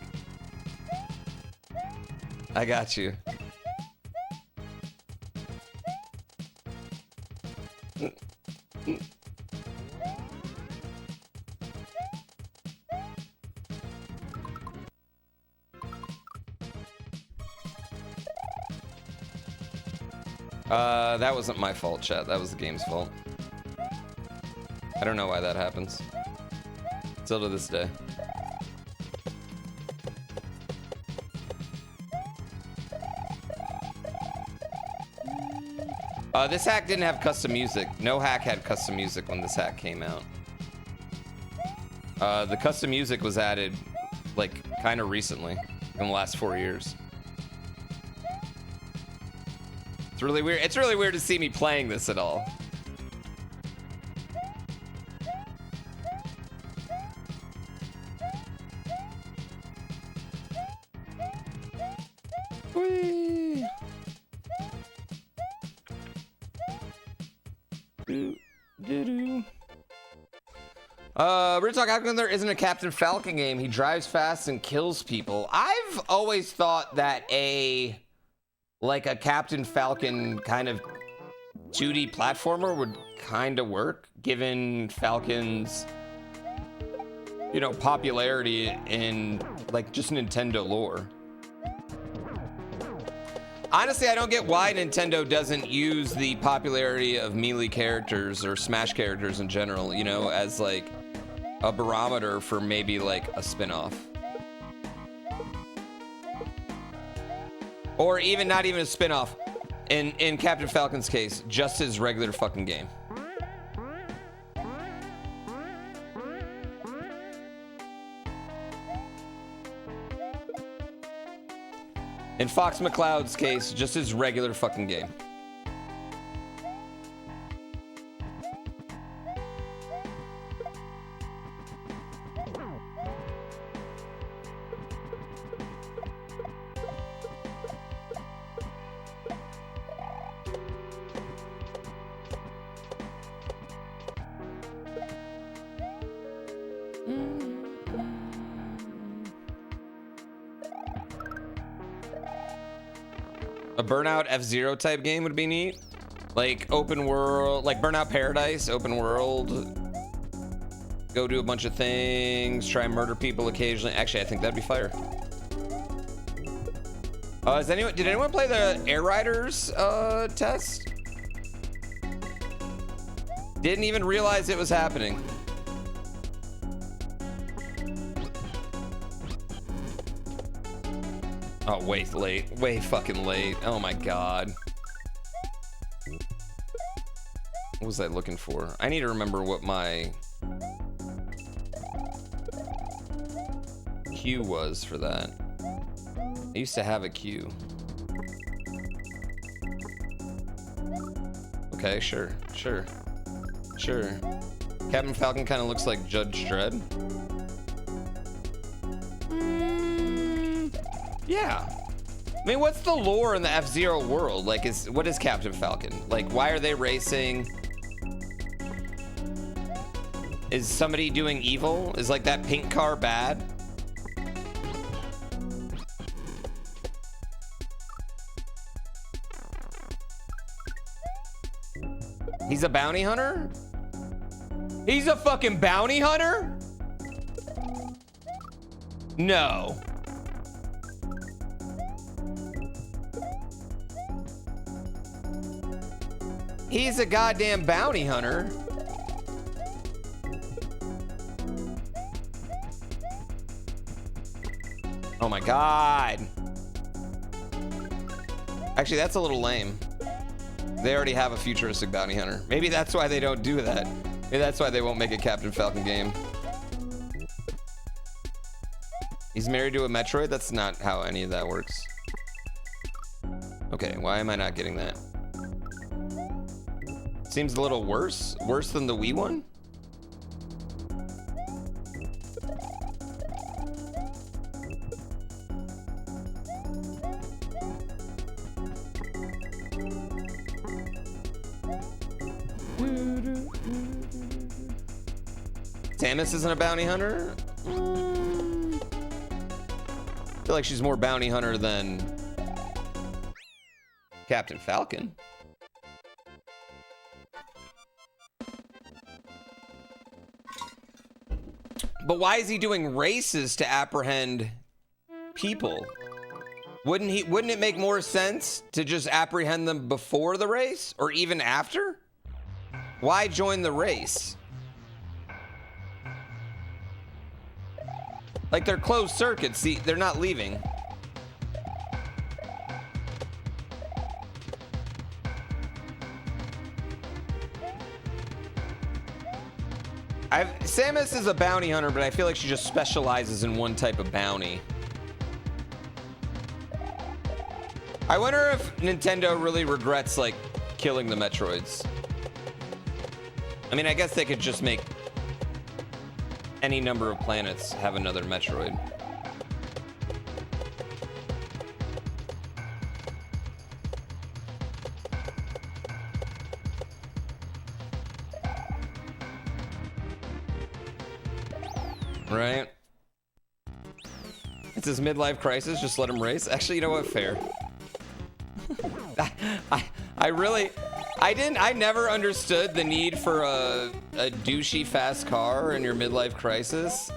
I got you. That wasn't my fault, chat. That was the game's fault. I don't know why that happens. Still to this day. This hack didn't have custom music. No hack had custom music when this hack came out. The custom music was added, like, kind of recently, in the last 4 years. It's really weird. It's really weird to see me playing this at all. Whee! Real talk, how come there isn't a Captain Falcon game? He drives fast and kills people. I've always thought that a Captain Falcon kind of 2D platformer would kind of work, given Falcon's, you know, popularity in like just Nintendo lore. Honestly, I don't get why Nintendo doesn't use the popularity of Melee characters or Smash characters in general, you know, as like a barometer for maybe like a spin-off. Or even not even a spin-off. In Captain Falcon's case, just his regular fucking game. In Fox McCloud's case, just his regular fucking game. A Burnout F-Zero type game would be neat. Like open world, like Burnout Paradise, open world. Go do a bunch of things, try and murder people occasionally. Actually, I think that'd be fire. Did anyone play the Air Riders test? Didn't even realize it was happening. Oh, way late. Way fucking late. Oh my god. What was I looking for? I need to remember what my queue was for that. I used to have a queue. Okay, sure. Captain Falcon kind of looks like Judge Dredd. Yeah. I mean, what's the lore in the F-Zero world? Like, what is Captain Falcon? Like, why are they racing? Is somebody doing evil? Is like that pink car bad? He's a bounty hunter? He's a fucking bounty hunter? No. He's a goddamn bounty hunter. Oh my god. Actually, that's a little lame. They already have a futuristic bounty hunter. Maybe that's why they don't do that. Maybe that's why they won't make a Captain Falcon game. He's married to a Metroid? That's not how any of that works. Okay, why am I not getting that? Seems a little worse. Worse than the Wii one? Samus isn't a bounty hunter? I feel like she's more bounty hunter than Captain Falcon. But why is he doing races to apprehend people? Wouldn't it make more sense to just apprehend them before the race or even after? Why join the race? Like, they're closed circuits. See, they're not leaving. Samus is a bounty hunter, but I feel like she just specializes in one type of bounty. I wonder if Nintendo really regrets, like, killing the Metroids. I mean, I guess they could just make any number of planets have another Metroid. Right? It's his midlife crisis. Just let him race. Actually, you know what? Fair. I never understood the need for a douchey fast car in your midlife crisis.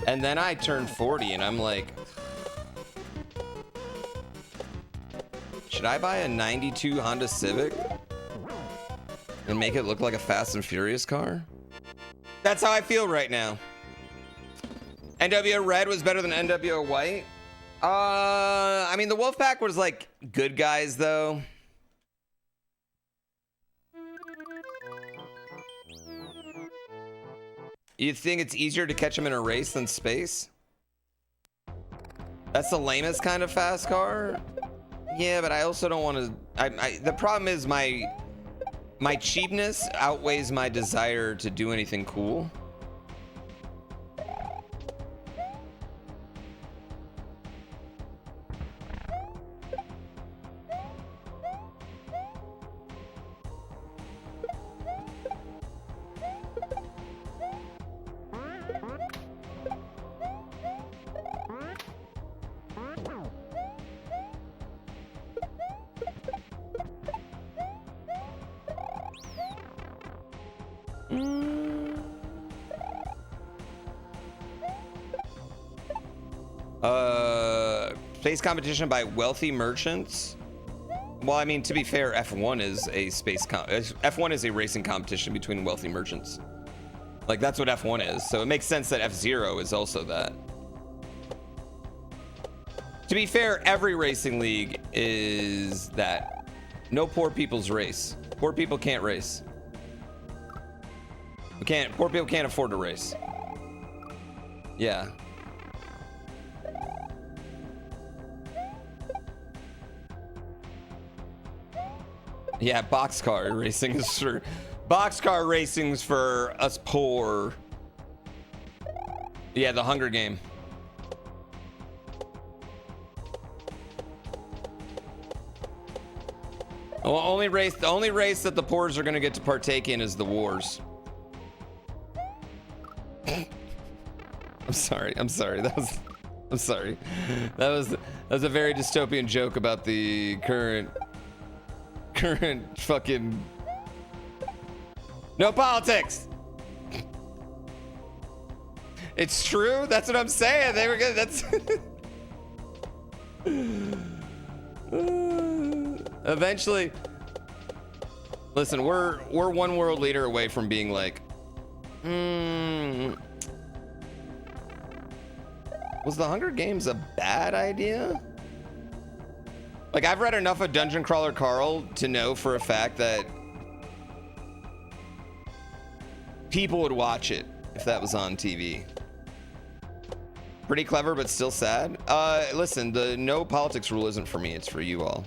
And then I turned 40 and I'm like, should I buy a 92 Honda Civic and make it look like a Fast and Furious car? That's how I feel right now. NWO Red was better than NWO White. I mean, the Wolfpack was like good guys though. You think it's easier to catch them in a race than space? That's the lamest kind of fast car. Yeah, but I also don't want to. The problem is my cheapness outweighs my desire to do anything cool. Space competition by wealthy merchants. Well, I mean, to be fair, F1 is a F1 is a racing competition between wealthy merchants. Like, that's what F1 is. So it makes sense that F0 is also that. To be fair, every racing league is that. No poor people's race. Poor people can't race. Poor people can't afford to race. Yeah. Yeah, boxcar racing is for us poor. Yeah, the Hunger Game. Well, the only race that the poors are gonna get to partake in is the wars. I'm sorry. I'm sorry. That was a very dystopian joke about the current fucking no politics. It's true. That's what I'm saying. They were good. That's eventually. Listen, we're one world leader away from being like, was the Hunger Games a bad idea? Like, I've read enough of Dungeon Crawler Carl to know for a fact that people would watch it if that was on TV. Pretty clever, but still sad. Listen, the no politics rule isn't for me, it's for you all.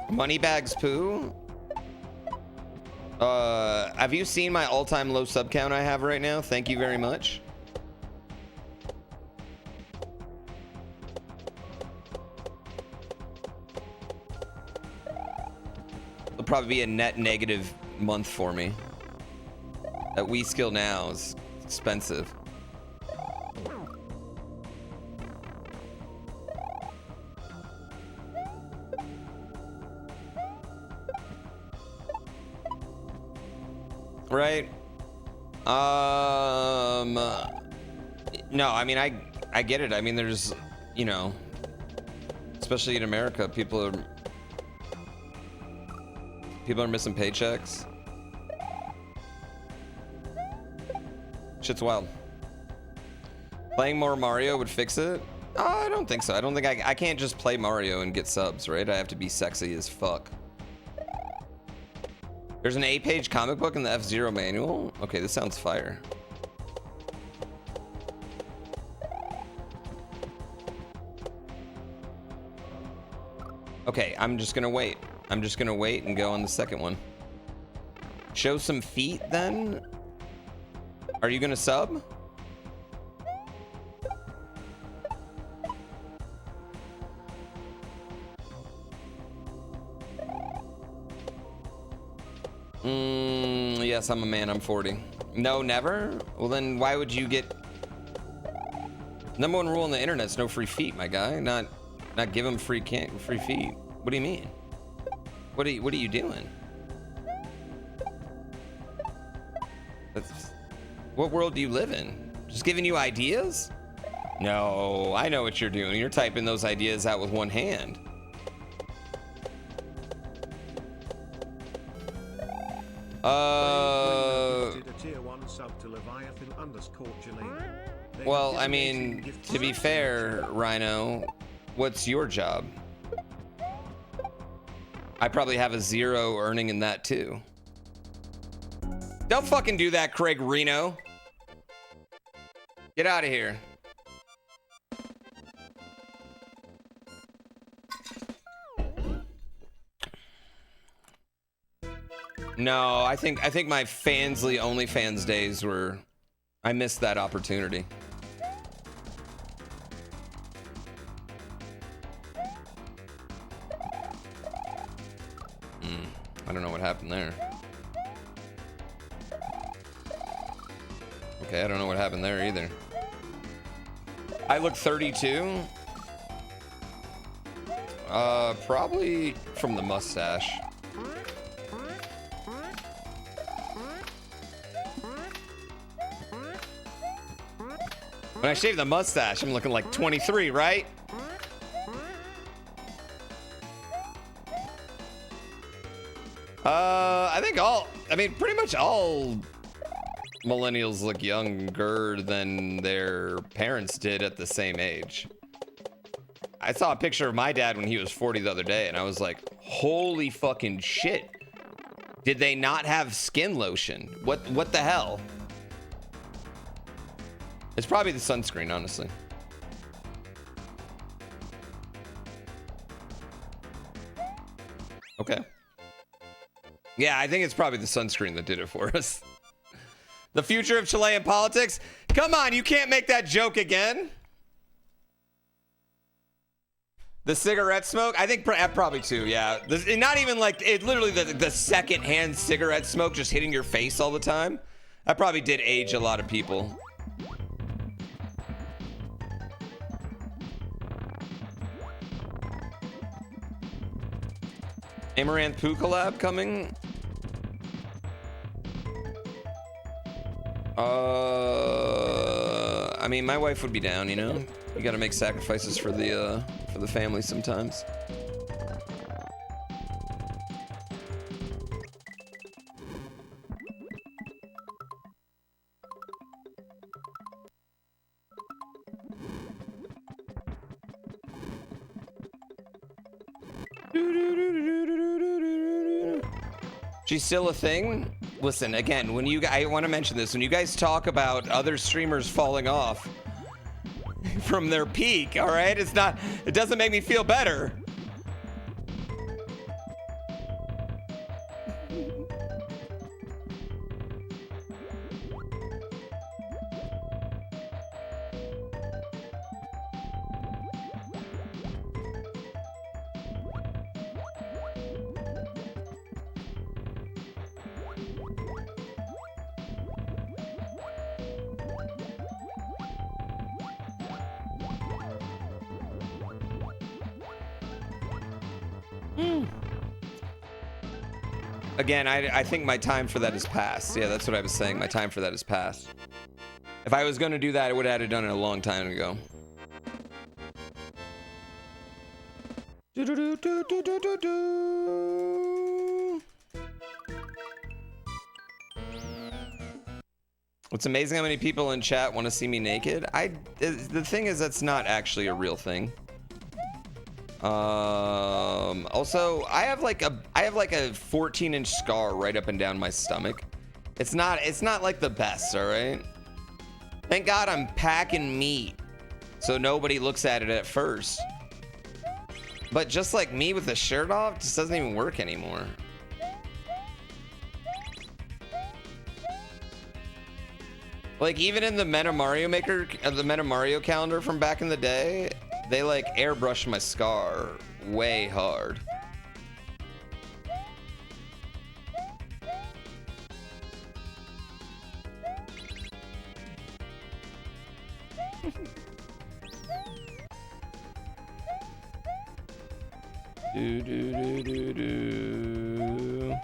Moneybags poo? Have you seen my all-time low sub count I have right now? Thank you very much. It'll probably be a net negative month for me. That Wii skill now is expensive. Right? No, I mean, I get it. I mean, there's, you know, especially in America, people are missing paychecks. Shit's wild. Playing more Mario would fix it? I don't think so. I don't think I can't just play Mario and get subs, right? I have to be sexy as fuck. There's an 8-page comic book in the F-Zero manual? Okay, this sounds fire. Okay, I'm just gonna wait. I'm just gonna wait and go on the second one. Show some feet then? Are you gonna sub? Yes, I'm a man. I'm 40. No, never? Well, then why would you get... Number one rule on the internet's no free feet, my guy. Not give them free feet. What do you mean? What are you doing? What world do you live in? Just giving you ideas? No, I know what you're doing. You're typing those ideas out with one hand. Well, I mean, to be fair, Rhino, what's your job? I probably have a 0 earning in that too. Don't fucking do that, Craig Reno. Get out of here. No, I think my Fansly OnlyFans days were... I missed that opportunity. I don't know what happened there. Okay, I don't know what happened there either. I look 32. Probably from the mustache. When I shave the mustache, I'm looking like 23, right? I mean, pretty much all millennials look younger than their parents did at the same age. I saw a picture of my dad when he was 40 the other day, and I was like, holy fucking shit. Did they not have skin lotion? What the hell? It's probably the sunscreen, honestly. Okay. Yeah, I think it's probably the sunscreen that did it for us. The future of Chilean politics? Come on, you can't make that joke again. The cigarette smoke? I think probably too, yeah. Not even like, it literally the second-hand cigarette smoke just hitting your face all the time. That probably did age a lot of people. Amaranth Poo collab coming? I mean, my wife would be down, you know? You gotta make sacrifices for the family sometimes. She's still a thing? Listen, again, I want to mention this, when you guys talk about other streamers falling off from their peak, all right? It doesn't make me feel better. Again, I think my time for that is past. Yeah, that's what I was saying. My time for that is past. If I was going to do that, I would have had it done a long time ago. It's amazing how many people in chat want to see me naked. The thing is, that's not actually a real thing. Also, I have like a 14-inch scar right up and down my stomach. It's not like the best, all right? Thank God I'm packing meat, so nobody looks at it at first. But just like me with the shirt off, just doesn't even work anymore. Like even in the Meta Mario Maker, the Meta Mario calendar from back in the day, they like airbrushed my scar way hard. Do do do do do.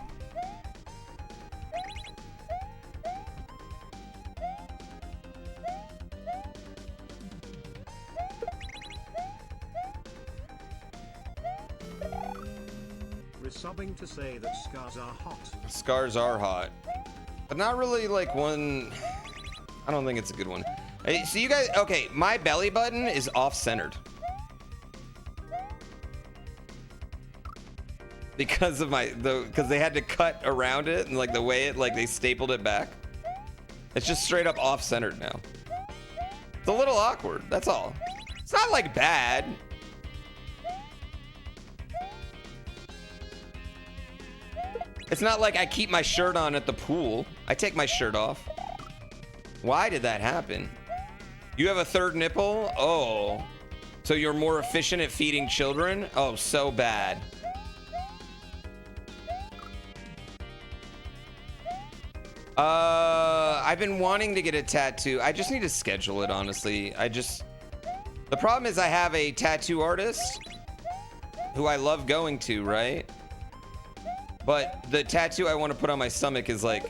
Resubbing to say that scars are hot. Scars are hot, but not really like one. I don't think it's a good one. Hey, so you guys, okay, my belly button is off-centered because of because they had to cut around it and like the way it, like they stapled it back. It's just straight up off-centered now. It's a little awkward, that's all. It's not like bad. It's not like I keep my shirt on at the pool. I take my shirt off. Why did that happen? You have a third nipple? Oh. So you're more efficient at feeding children? Oh, so bad. I've been wanting to get a tattoo. I just need to schedule it, honestly. The problem is I have a tattoo artist who I love going to, right? But the tattoo I want to put on my stomach is like,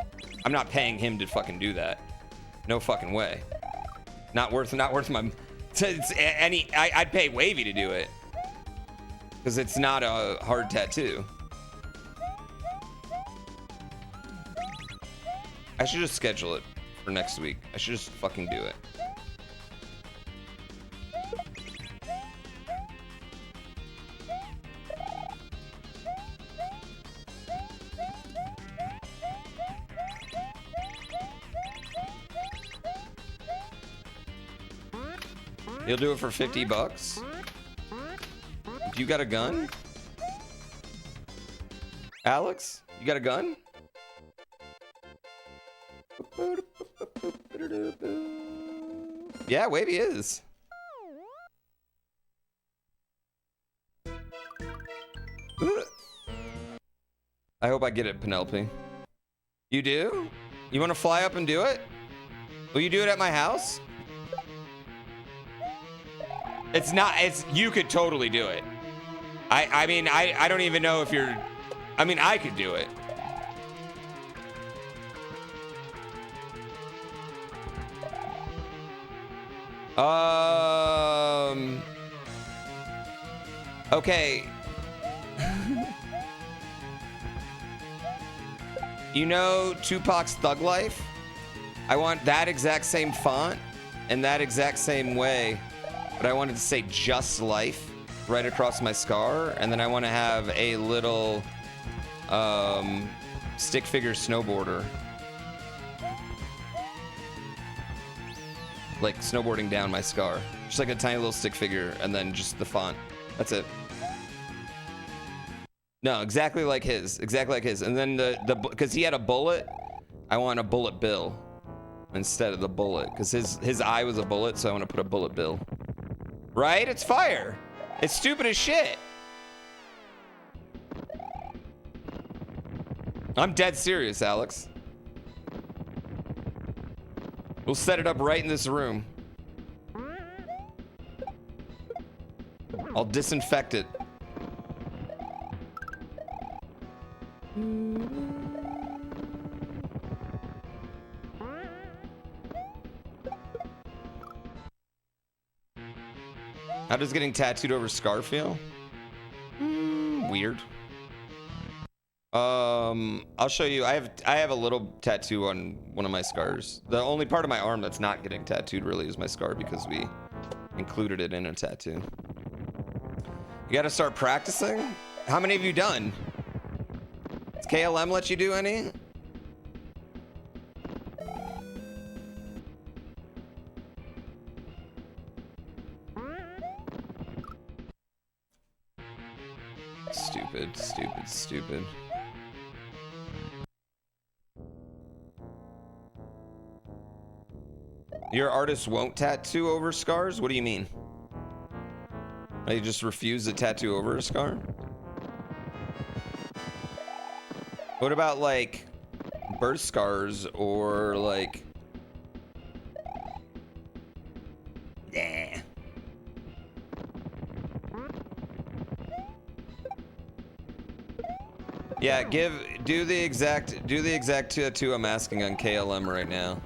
I'm not paying him to fucking do that. No fucking way. Not worth my. I'd pay Wavy to do it because it's not a hard tattoo. I should just schedule it for next week. I should just fucking do it. You'll do it for 50 bucks? You got a gun? Alex? You got a gun? Yeah, Wavy is. I hope I get it, Penelope. You do? You want to fly up and do it? Will you do it at my house? It's not, you could totally do it. I mean, I don't even know if you're, I mean, I could do it. Okay. You know Tupac's Thug Life? I want that exact same font and that exact same way, but I wanted to say Just Life right across my scar, and then I want to have a little stick figure snowboarder, like snowboarding down my scar, just like a tiny little stick figure, and then just the font. That's it. No, exactly like his, and then because he had a bullet, I want a bullet bill instead of the bullet, because his eye was a bullet, so I want to put a bullet bill. Right? It's fire. It's stupid as shit. I'm dead serious, Alex. We'll set it up right in this room. I'll disinfect it. How does getting tattooed over scar feel? Weird. I'll show you. I have a little tattoo on one of my scars. The only part of my arm that's not getting tattooed really is my scar, because we included it in a tattoo. You gotta start practicing? How many have you done? Does KLM let you do any? Stupid. Your artist won't tattoo over scars? What do you mean? They just refuse to tattoo over a scar? What about like birth scars or like... Nah. Yeah, do the exact tattoo I'm asking on KLM right now.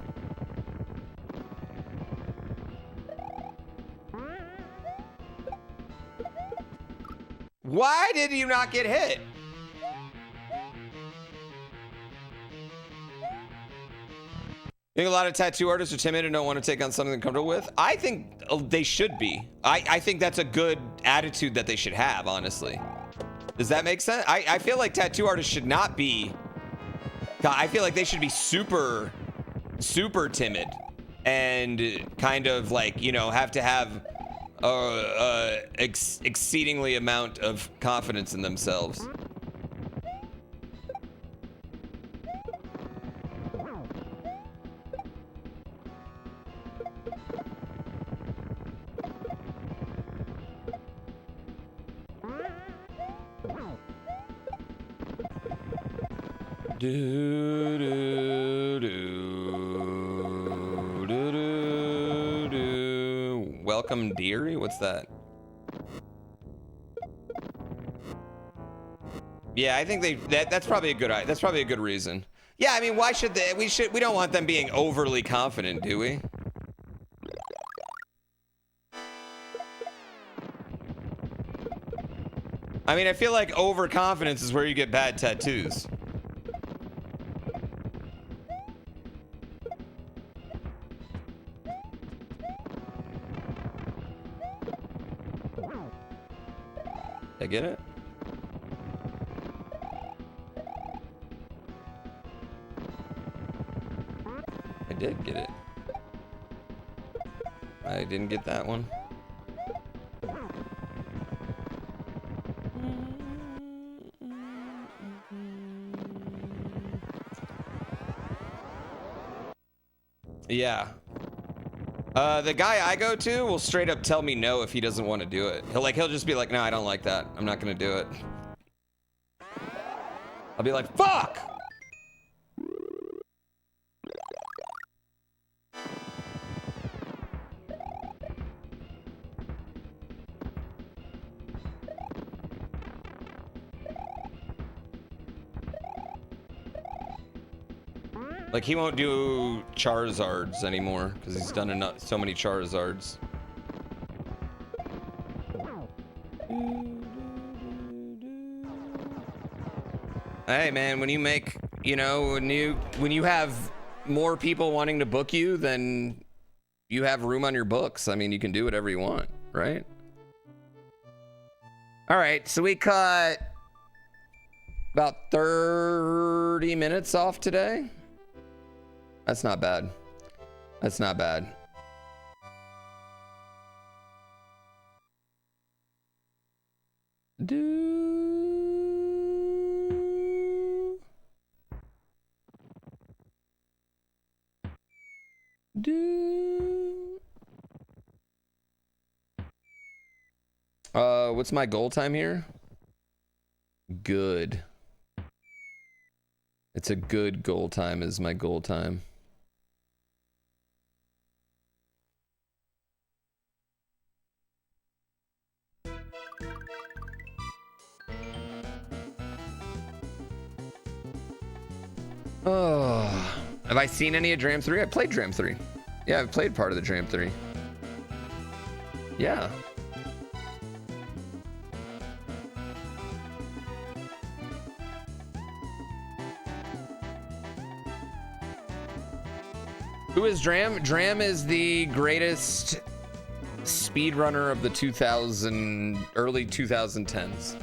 Why did you not get hit? I think a lot of tattoo artists are timid and don't want to take on something they're comfortable with. I think they should be. I think that's a good attitude that they should have, honestly. Does that make sense? I feel like tattoo artists should not be. I feel like they should be super timid and kind of like, you know, have to have exceedingly amount of confidence in themselves. Do, do, do, do, do, do. Welcome, dearie. What's that? Yeah, I think that's probably a good reason. Yeah, I mean, why should they? We don't want them being overly confident, do we? I mean, I feel like overconfidence is where you get bad tattoos. I get it. I did get it. I didn't get that one. Yeah. The guy I go to will straight up tell me no if he doesn't want to do it. He'll just be like, no, I don't like that. I'm not gonna do it. I'll be like, fuck! Like, he won't do Charizards anymore because he's done so many Charizards. Hey man, when you make, you know, when you have more people wanting to book you, then you have room on your books. I mean, you can do whatever you want, right? All right, so we cut about 30 minutes off today. That's not bad. That's not bad. What's my goal time here? Good. It's a good goal time is my goal time. Oh, have I seen any of Dram 3? I played Dram 3. Yeah, I've played part of the Dram 3. Yeah. Who is Dram? Dram is the greatest speedrunner of the early 2010s.